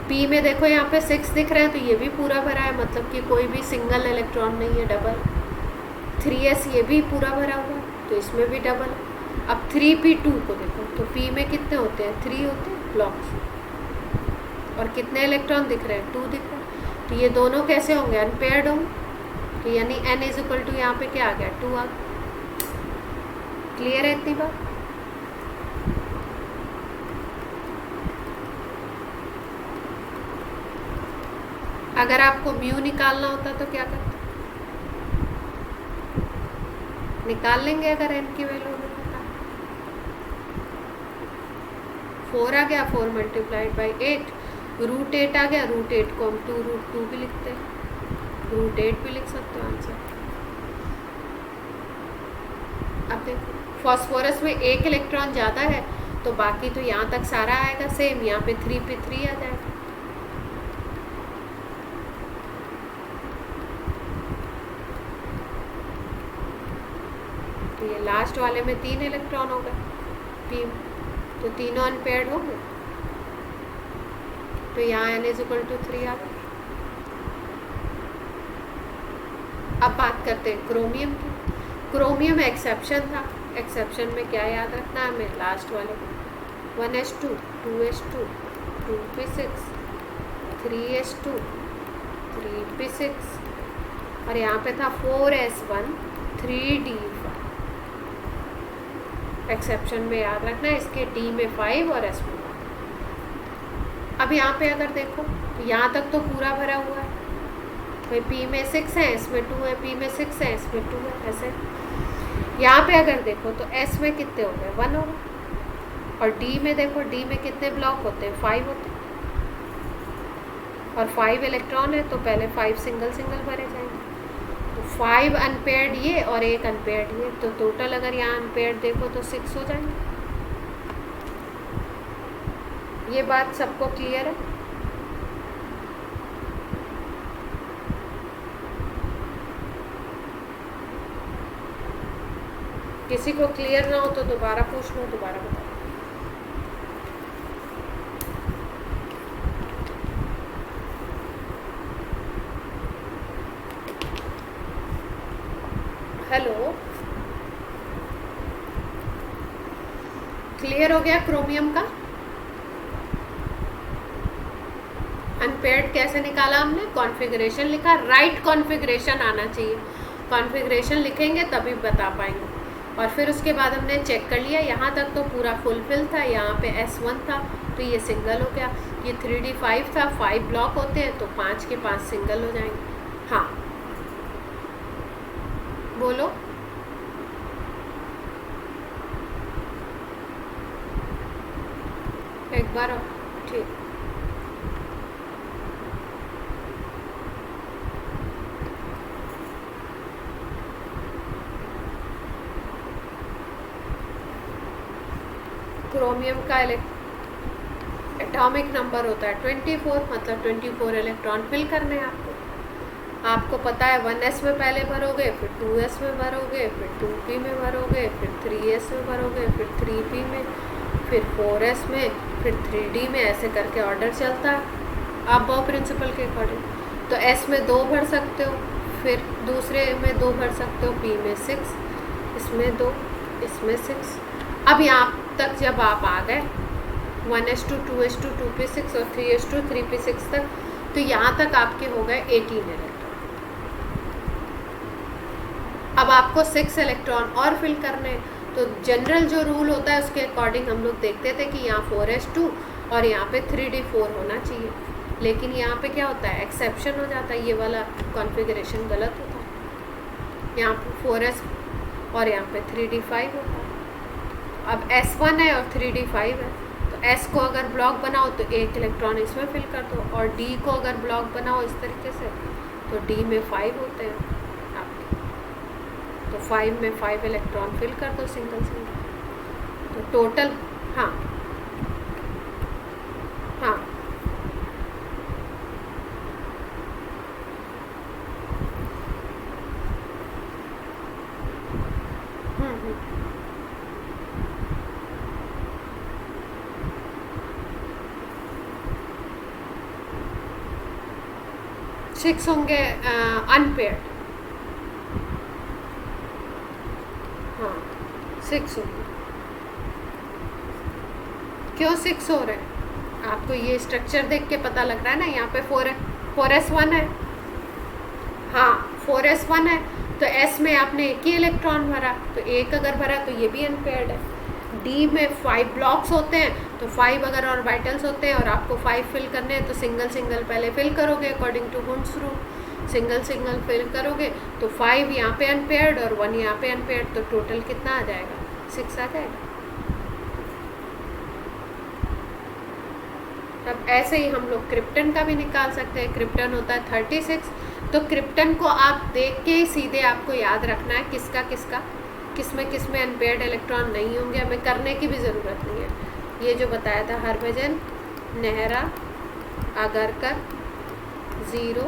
P में देखो यहाँ पे 6 दिख रहा है, तो ये भी पूरा भरा है, मतलब कि कोई भी सिंगल इलेक्ट्रॉन नहीं है, डबल। 3s ये भी पूरा भरा हुआ है, तो इसमें भी डबल है। अब 3p2 को देखो, तो P में कितने होते हैं, 3 होते हैं ब्लॉक्स, और कितने इलेक्ट्रॉन दिख रहे हैं, 2 दिख रहे हैं। तो ये दोनों कैसे होंगे, अनपेयर्ड होंगे। तो यानी n = यहाँ पे क्या आ गया, 2 आ गया। क्लियर है इतनी बात? अगर आपको म्यू निकालना होता तो क्या करते, निकाल लेंगे अगर n की वैल्यू हमें पता। 4 आ गया, 4 × 8 √8 आ गया, √8 को हम 2√2 भी लिखते हैं, √8 भी लिख सकते हो आंसर। अब देखो फॉस्फोरस में 1 इलेक्ट्रॉन ज़्यादा है, तो बाकी तो यहाँ तक सारा आएगा सेम, यहाँ पे 3p3 आ जाएगा। तो ये लास्ट वाले में 3 इलेक्ट्रॉन हो गए P में, तो तीनों अनपेयर्ड हो गए। तो यहाँ n = 3 आ गया। अब बात करते हैं क्रोमियम की। क्रोमियम एक्सेप्शन था, एक्सेप्शन में क्या याद रखना है हमें, लास्ट वाले 1s2 2s2 2p6 3s2 3p6, और यहाँ पे था 4s1 3d5। एक्सेप्शन में याद रखना है, इसके d में 5 और s में 1। अब यहाँ पे अगर देखो तो यहाँ तक तो पूरा भरा हुआ है, भाई P में 6 है, S में 2 है, P में 6 है, S में 2 है, ऐसे। यहाँ पे अगर देखो तो S में कितने हो गए, 1 हो गए, और D में देखो, D में कितने ब्लॉक होते हैं, 5 होते हैं, और 5 इलेक्ट्रॉन है, तो पहले 5 सिंगल सिंगल भरे जाएंगे। तो 5 अनपेयर्ड ये और 1 अनपेयर्ड ये, तो टोटल अगर यहाँ अनपेयर्ड देखो तो 6 हो जाएंगे। ये बात सबको क्लियर है? किसी को क्लियर ना हो तो दोबारा पूछ लो, दोबारा बताओ। हेलो, क्लियर हो गया क्रोमियम का? अनपेयर्ड कैसे निकाला हमने, कॉन्फ़िगरेशन लिखा, राइट कॉन्फ़िगरेशन आना चाहिए, कॉन्फ़िगरेशन लिखेंगे तभी बता पाएंगे। और फिर उसके बाद हमने चेक कर लिया, यहाँ तक तो पूरा फुलफिल था, यहाँ पे S1 था तो ये सिंगल हो गया, ये 3d5 था, 5 ब्लॉक होते हैं तो 5 के 5 सिंगल हो जाएंगे। हाँ बोलो, एक बार और, ठीक। क्रोमियम का एटॉमिक नंबर होता है 24, मतलब 24 इलेक्ट्रॉन फिल करने हैं आपको पता है 1s में पहले भरोगे, फिर 2s में भरोगे, फिर 2p में भरोगे, फिर 3s में भरोगे, फिर 3p में, फिर 4s में, फिर 3d में, ऐसे करके ऑर्डर चलता है आप बाउ प्रिंसिपल के अकॉर्डिंग। तो s में 2 भर सकते हो, फिर दूसरे में 2 भर सकते हो, p में 6, इसमें 2, इसमें 6। अब यहाँ तक जब आप आ गए 1s2 2s2 2p6 और 3s2 3p6 तक, तो यहाँ तक आपके हो गए 18 इलेक्ट्रॉन। अब आपको 6 इलेक्ट्रॉन और फिल करने हैं। तो जनरल जो रूल होता है उसके अकॉर्डिंग हम लोग देखते थे कि यहाँ 4s2 और यहाँ पे 3d4 होना चाहिए, लेकिन यहाँ पे क्या होता है, एक्सेप्शन हो जाता है, ये वाला कॉन्फ़िगरेशन गलत होता है। यहाँ पे 4s और यहाँ पे 3d5 होता है। अब s1 है और 3d5 है, तो s को अगर ब्लॉक बनाओ तो 1 इलेक्ट्रॉन इसमें फिल कर दो, और d को अगर ब्लॉक बनाओ इस तरीके से तो d में 5 होते हैं आपके, तो 5 में 5 इलेक्ट्रॉन फिल कर दो सिंगल सिंगल। तो टोटल, हाँ हाँ, हम्म, 6 होंगे अनपेयर्ड, हाँ 6 होंगे। क्यों 6 हो रहे हैं, आपको ये स्ट्रक्चर देख के पता लग रहा है ना, यहाँ पे 4s1 है, हाँ 4s1 है, तो s में आपने 1 ही इलेक्ट्रॉन भरा, तो 1 अगर भरा तो ये भी अनपेयर्ड है। d में 5 ब्लॉक्स होते हैं, तो 5 अगर ऑर्बिटल्स होते हैं और आपको 5 फिल करने हैं, तो सिंगल सिंगल पहले फिल करोगे according to Hund's rule, single single fill करोगे तो 5 यहाँ पे अनपेयर्ड और 1 यहाँ पे अनपेयर्ड, तो टोटल कितना आ जाएगा, 6 आ जाएगा। अब ऐसे ही हम लोग क्रिप्टन का भी निकाल सकते हैं। क्रिप्टन होता है 36, तो क्रिप्टन को आप देख के सीधे आपको याद रखना है किसका किसका, किसमें अनपेयर्ड इलेक्ट्रॉन नहीं होंगे, हमें करने की भी ज़रूरत नहीं है। ये जो बताया था हरभजन, नेहरा, आगरकर, ज़ीरो,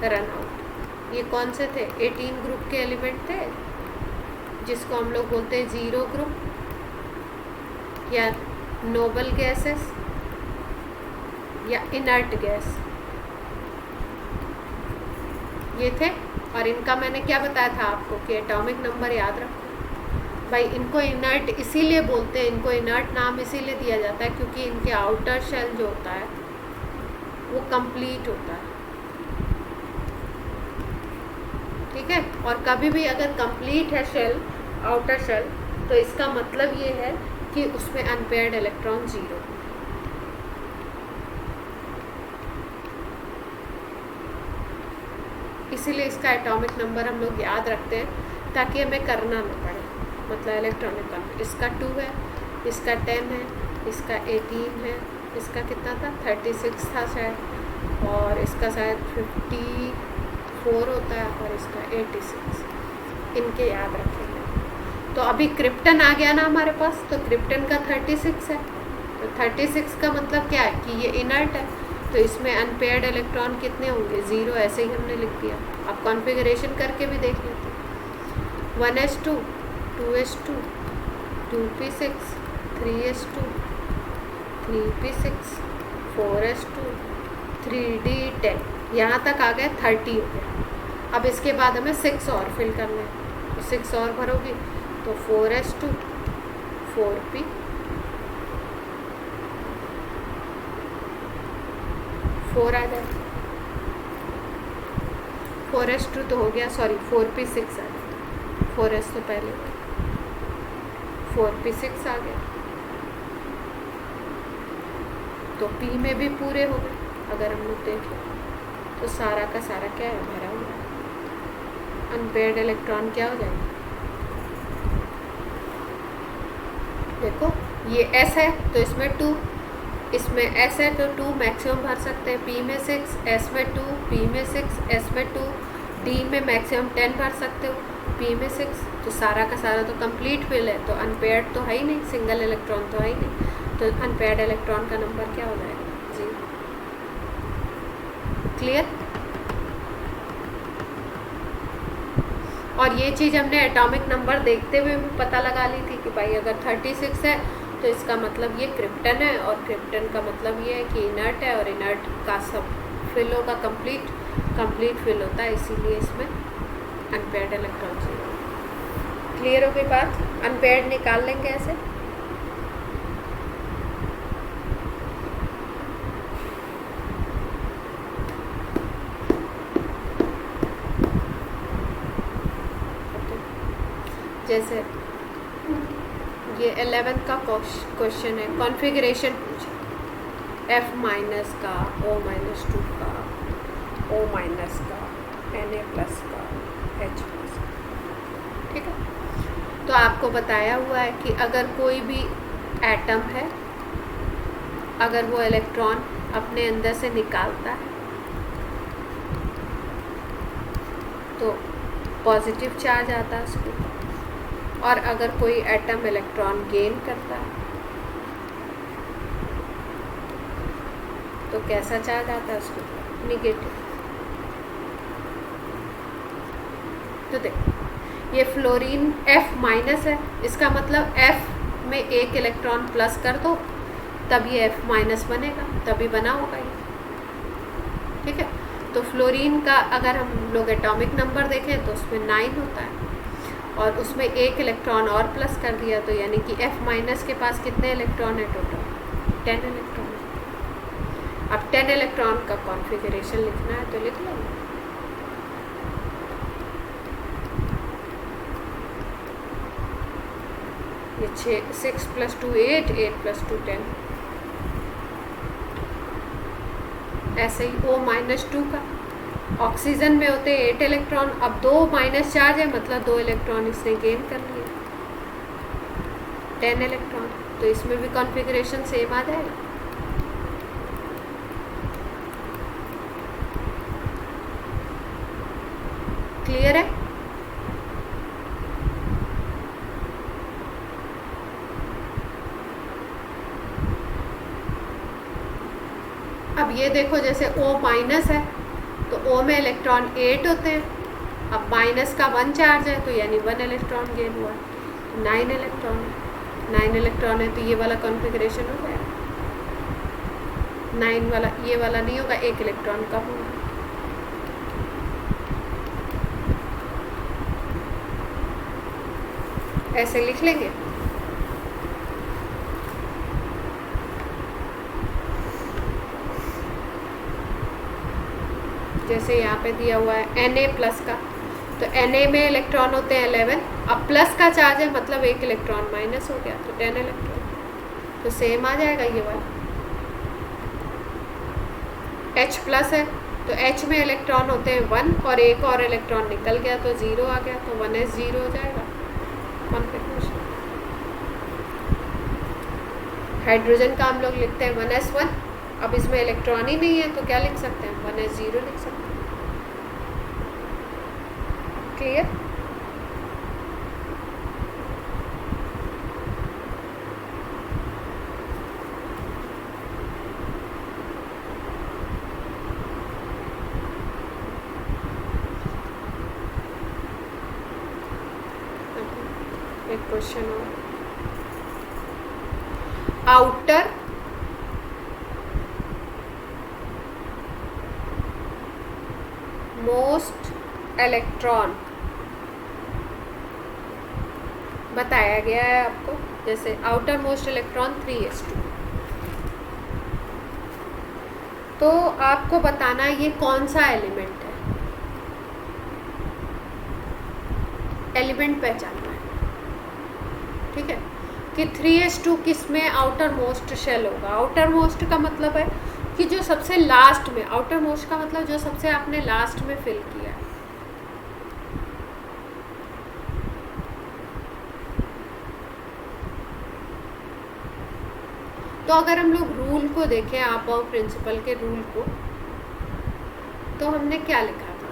रनआउट, ये कौन से थे, 18 ग्रुप के एलिमेंट थे, जिसको हम लोग बोलते हैं ज़ीरो ग्रुप या नोबल गैसेस या इनर्ट गैस, ये थे। और इनका मैंने क्या बताया था आपको कि एटॉमिक नंबर याद रखो भाई। इनको इनर्ट इसीलिए बोलते हैं, इनको इनर्ट नाम इसीलिए दिया जाता है क्योंकि इनके आउटर शेल जो होता है वो कंप्लीट होता है, ठीक है। और कभी भी अगर कंप्लीट है शेल, आउटर शेल, तो इसका मतलब ये है कि उसमें अनपेयर्ड इलेक्ट्रॉन 0। इसीलिए इसका एटॉमिक नंबर हम लोग याद रखते हैं ताकि हमें करना ना पड़े, मतलब इलेक्ट्रॉनिक नंबर। इसका 2 है, इसका 10 है, इसका 18 है, इसका कितना था 36 था शायद, और इसका शायद 54 होता है, और इसका 86, इनके याद रखेंगे। तो अभी क्रिप्टन आ गया ना हमारे पास, तो क्रिप्टन का 36 है, तो 36 का मतलब क्या है कि ये इनर्ट है, तो इसमें अनपेयर्ड इलेक्ट्रॉन कितने होंगे, 0, ऐसे ही हमने लिख दिया। अब कॉन्फ़िगरेशन करके भी देख लेते हैं। 1s2 2s2 2p6 3s2 3p6 4s2 3d10, यहाँ तक आ गए 30 हो गया। अब इसके बाद हमें 6 और फिल करना है, तो 6 और भरोगी तो 4s2 4p 4 आ जाए, 4s2 तो हो गया, सॉरी 4p6 आ गया, 4s तो पहले 4p6 आ गया, तो p में भी पूरे हो गए। अगर हम लोग देखें तो सारा का सारा क्या है, भरा हुआ, अनपेयर्ड इलेक्ट्रॉन क्या हो जाएगा, देखो ये s है तो इसमें 2, इसमें s है तो 2 मैक्सिमम भर सकते हैं, p में 6, s में 2, p में 6, s में 2, d में मैक्सिमम 10 भर सकते हो, p में 6, तो सारा का सारा तो कंप्लीट फिल है, तो अनपेयर्ड तो है ही नहीं, सिंगल इलेक्ट्रॉन तो है ही नहीं, तो अनपेयर्ड इलेक्ट्रॉन का नंबर क्या हो जाएगा, 0। क्लियर। और ये चीज़ हमने एटॉमिक नंबर देखते हुए भी पता लगा ली थी कि भाई अगर 36 है तो इसका मतलब ये क्रिप्टन है, और क्रिप्टन का मतलब ये है कि इनर्ट है, और इनर्ट का सब फिल होगा, कंप्लीट फिल होता है, इसीलिए इसमें अनपेयर्ड इलेक्ट्रॉन चाहिए। क्लियर हो गई बात? अनपेयर्ड निकाल लेंगे ऐसे। जैसे ये 11 का क्वेश्चन है, कॉन्फ़िगरेशन पूछा, F माइनस का, O-2 का, O माइनस का, Na प्लस का, H प्लस का, ठीक है। तो आपको बताया हुआ है कि अगर कोई भी एटम है, अगर वो इलेक्ट्रॉन अपने अंदर से निकालता है तो पॉजिटिव चार्ज आता है उसके ऊपर, और अगर कोई एटम इलेक्ट्रॉन गेन करता है तो कैसा चार्ज आता है उसके ऊपर? निगेटिव। तो देखो ये फ्लोरीन F माइनस है, इसका मतलब F में एक इलेक्ट्रॉन प्लस कर दो तब ये F माइनस बनेगा, तभी बना होगा ये, ठीक है। तो फ्लोरीन का अगर हम लोग एटॉमिक नंबर देखें तो उसमें 9 होता है, और उसमें एक इलेक्ट्रॉन और प्लस कर दिया तो यानी कि F माइनस के पास कितने इलेक्ट्रॉन है टोटल? 10 इलेक्ट्रॉन। अब 10 इलेक्ट्रॉन का कॉन्फ़िगरेशन लिखना है तो लिख लो। ये 6 + 2 8, 8 + 2 10। ऐसे ही O-2 का, ऑक्सीजन में होते हैं 8 इलेक्ट्रॉन, अब 2 माइनस चार्ज है मतलब 2 इलेक्ट्रॉन इसने गेन कर लिए, 10 इलेक्ट्रॉन। तो इसमें भी कॉन्फ़िगरेशन सेम आ जाएगा। क्लियर है? अब ये देखो जैसे O माइनस है तो O में इलेक्ट्रॉन 8 होते हैं, अब माइनस का 1 चार्ज है तो यानी 1 इलेक्ट्रॉन गेन हुआ, 9 इलेक्ट्रॉन है, 9 इलेक्ट्रॉन है तो ये वाला कॉन्फ़िगरेशन हो जाएगा। 9 वाला, ये वाला नहीं होगा, 1 इलेक्ट्रॉन कम होगा। ऐसे लिख लेंगे। जैसे यहाँ पे दिया हुआ है Na प्लस का, तो Na में इलेक्ट्रॉन होते हैं 11, अब प्लस का चार्ज है मतलब 1 इलेक्ट्रॉन माइनस हो गया तो 10 इलेक्ट्रॉन, तो सेम आ जाएगा ये वाला। H प्लस है तो H में इलेक्ट्रॉन होते हैं 1 और एक और इलेक्ट्रॉन निकल गया तो 0 आ गया, तो 1s0 हो जाएगा कॉन्फ़िगरेशन। हाइड्रोजन का हम लोग लिखते हैं 1s1, अब इसमें इलेक्ट्रॉन ही नहीं है तो क्या लिख सकते हैं? 1s0 लिख सकते हैं। क्लियर? एक क्वेश्चन और, आउटर मोस्ट इलेक्ट्रॉन बताया गया है आपको, जैसे आउटर मोस्ट इलेक्ट्रॉन 3s2, तो आपको बताना है ये कौन सा एलिमेंट है, एलिमेंट पहचानना है, ठीक है, कि 3s2 किस में आउटर मोस्ट शेल होगा। आउटर मोस्ट का मतलब है कि जो सबसे लास्ट में, आउटर मोस्ट का मतलब जो सबसे आपने लास्ट में फिल किया है। तो अगर हम लोग रूल को देखें, आपा प्रिंसिपल के रूल को, तो हमने क्या लिखा था?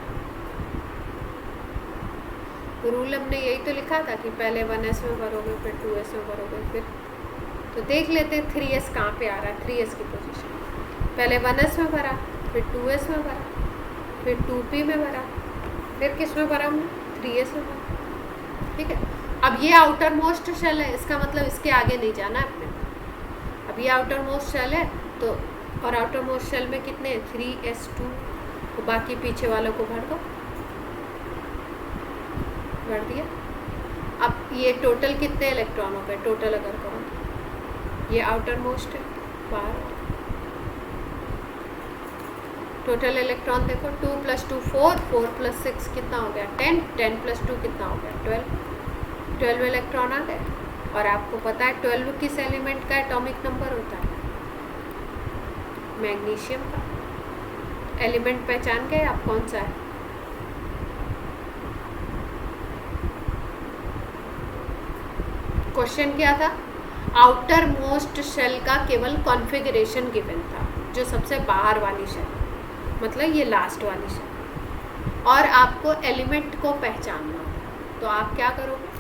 रूल हमने यही तो लिखा था कि पहले 1s में भरोगे, फिर 2s में भरोगे, फिर तो देख लेते हैं 3s कहाँ पे आ रहा है। 3s की पोजीशन, पहले 1s में भरा, फिर 2s में भरा, फिर 2p में भरा, फिर किस में भरा हमने? 3s में भरा, ठीक है। अब ये आउटर मोस्ट शेल है, इसका मतलब इसके आगे नहीं जाना है अपने, अब ये आउटर मोस्ट शेल है तो, और आउटर मोस्ट शेल में कितने 3s2, तो बाकी पीछे वालों को भर दो, भर दिया। अब ये टोटल कितने इलेक्ट्रॉन हो गए, टोटल अगर करो ये आउटर मोस्ट है, बाहर टोटल इलेक्ट्रॉन देखो 2 + 2 4, 4 + 6 कितना हो गया 10, 10 + 2 कितना हो गया 12, 12 इलेक्ट्रॉन आ गए। और आपको पता है 12 किस एलिमेंट का एटॉमिक नंबर होता है, मैग्नीशियम का। एलिमेंट पहचान गए आप कौन सा है, क्वेश्चन क्या था, आउटर मोस्ट शेल का केवल कॉन्फ़िगरेशन गिवन था, जो सबसे बाहर वाली शेल, मतलब ये लास्ट वाली शेल, और आपको एलिमेंट को पहचानना। तो आप क्या करोगे,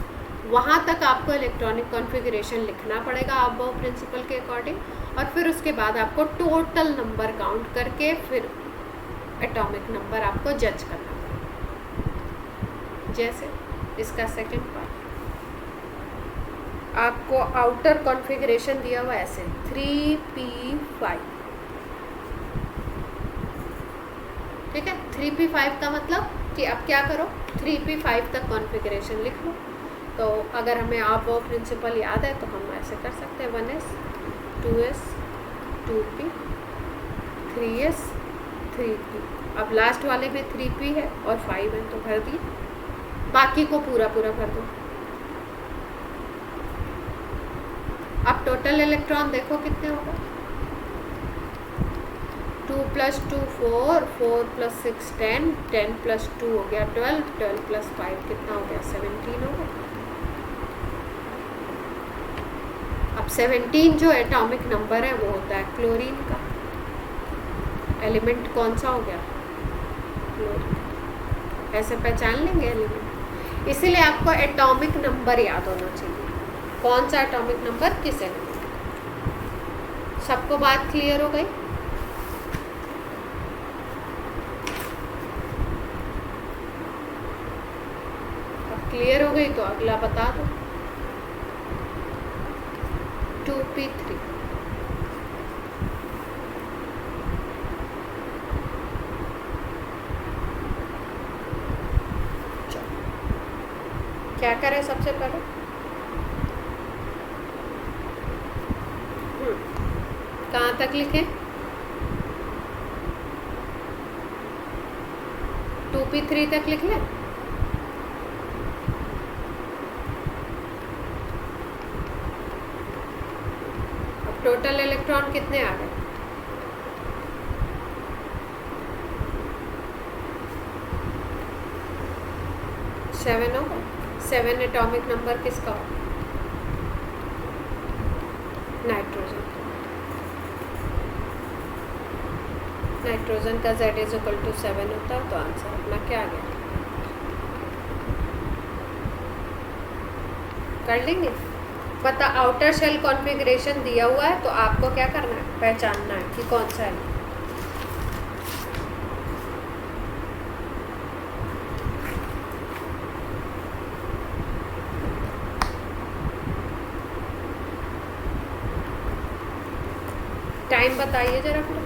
वहाँ तक आपको इलेक्ट्रॉनिक कॉन्फ़िगरेशन लिखना पड़ेगा अबव प्रिंसिपल के अकॉर्डिंग, और फिर उसके बाद आपको टोटल नंबर काउंट करके फिर एटॉमिक नंबर आपको जज करना पड़ेगा। जैसे इसका सेकंड पार्ट, आपको आउटर कॉन्फ़िगरेशन दिया हुआ ऐसे 3p5, ठीक है। 3p5 का मतलब कि अब क्या करो, 3p5 तक कॉन्फ़िगरेशन लिख लो। तो अगर हमें आप वो प्रिंसिपल याद है तो हम ऐसे कर सकते हैं 1s 2s 2p 3s 3p। अब लास्ट वाले में 3p है और 5 है तो भर दिए, बाकी को पूरा पूरा भर दो। अब टोटल इलेक्ट्रॉन देखो कितने होगा, 2 + 2 4, 4 + 6 10, 10 + 2 हो गया 12, 12 + 5 कितना हो गया 17 हो गया। अब 17 जो एटॉमिक नंबर है वो होता है क्लोरीन का। एलिमेंट कौन सा हो गया, क्लोरीन। ऐसे पहचान लेंगे एलिमेंट, इसीलिए आपको एटॉमिक नंबर याद होना चाहिए, कौन सा एटॉमिक नंबर किस एलिमेंट का। सबको बात क्लियर हो गई। अब क्लियर हो गई तो अगला बता दो, 2p3। क्या करें सबसे पहले, कहाँ तक लिखें, 2p3 तक लिख लें। अब टोटल इलेक्ट्रॉन कितने आ गए, 7 हो गए। 7 एटॉमिक नंबर किसका हो, नाइट्रोजन। नाइट्रोजन का Z = 7 होता है, तो आंसर अपना क्या आ गया, कर लेंगे। पता आउटर शेल कॉन्फ़िगरेशन दिया हुआ है तो आपको क्या करना है, पहचानना है कि कौन सा है। टाइम बताइए जरा फिर,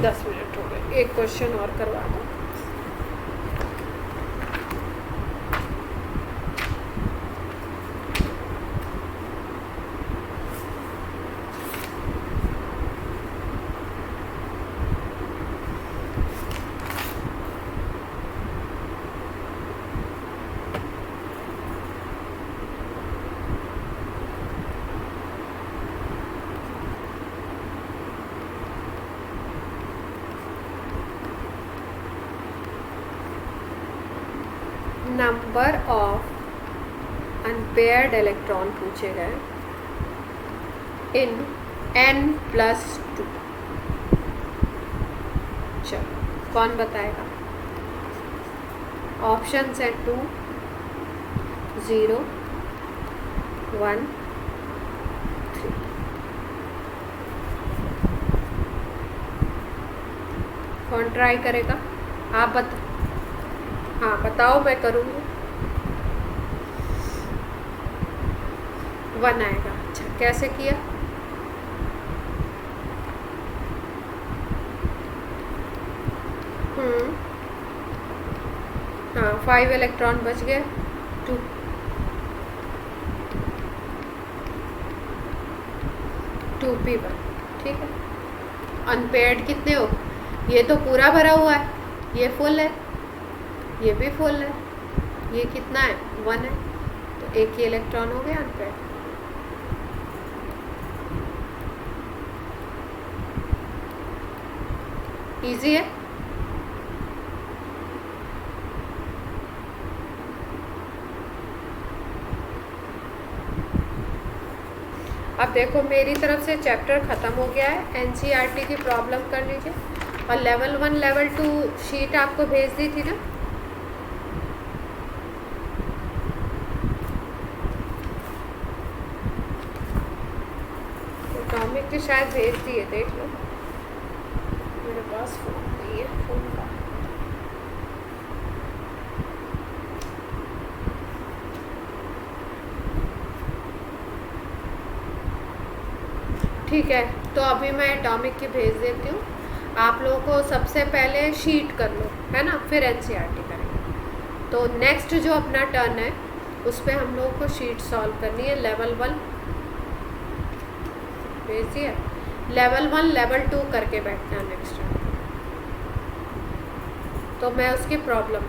10 मिनट हो गए, एक क्वेश्चन और करवा दो। नंबर ऑफ अनपेयर्ड इलेक्ट्रॉन पूछे गए इन n+2। चलो कौन बताएगा, ऑप्शंस हैं 2 0 1 3। कौन ट्राई करेगा, आप बता, हाँ बताओ मैं करूँगी। 1 आएगा। अच्छा, कैसे किया? हाँ, 5 इलेक्ट्रॉन बच गए। 2 2p1, ठीक है। अनपेयर्ड कितने हो? ये तो पूरा भरा हुआ है, ये फुल है, ये भी फुल है, ये कितना है? 1 है, तो एक ही इलेक्ट्रॉन हो गया अनपेयर्ड। इजी है। अब देखो, मेरी तरफ से चैप्टर ख़त्म हो गया है। एनसीईआरटी की प्रॉब्लम कर लीजिए। और लेवल 1 लेवल 2 शीट आपको भेज दी थी ना? एटॉमिक की शायद भेज दिए, देख लो। मेरे पास फोन नहीं है, फोन का। ठीक है, तो अभी मैं एटॉमिक की भेज देती हूँ। आप लोगों को सबसे पहले शीट कर लो, है ना, फिर एनसीईआरटी करेंगे। तो नेक्स्ट जो अपना टर्न है उस पर हम लोगों को शीट सॉल्व करनी है। लेवल 1 भेज दिया, लेवल 1 लेवल 2 करके बैठना नेक्स्ट। तो मैं उसकी प्रॉब्लम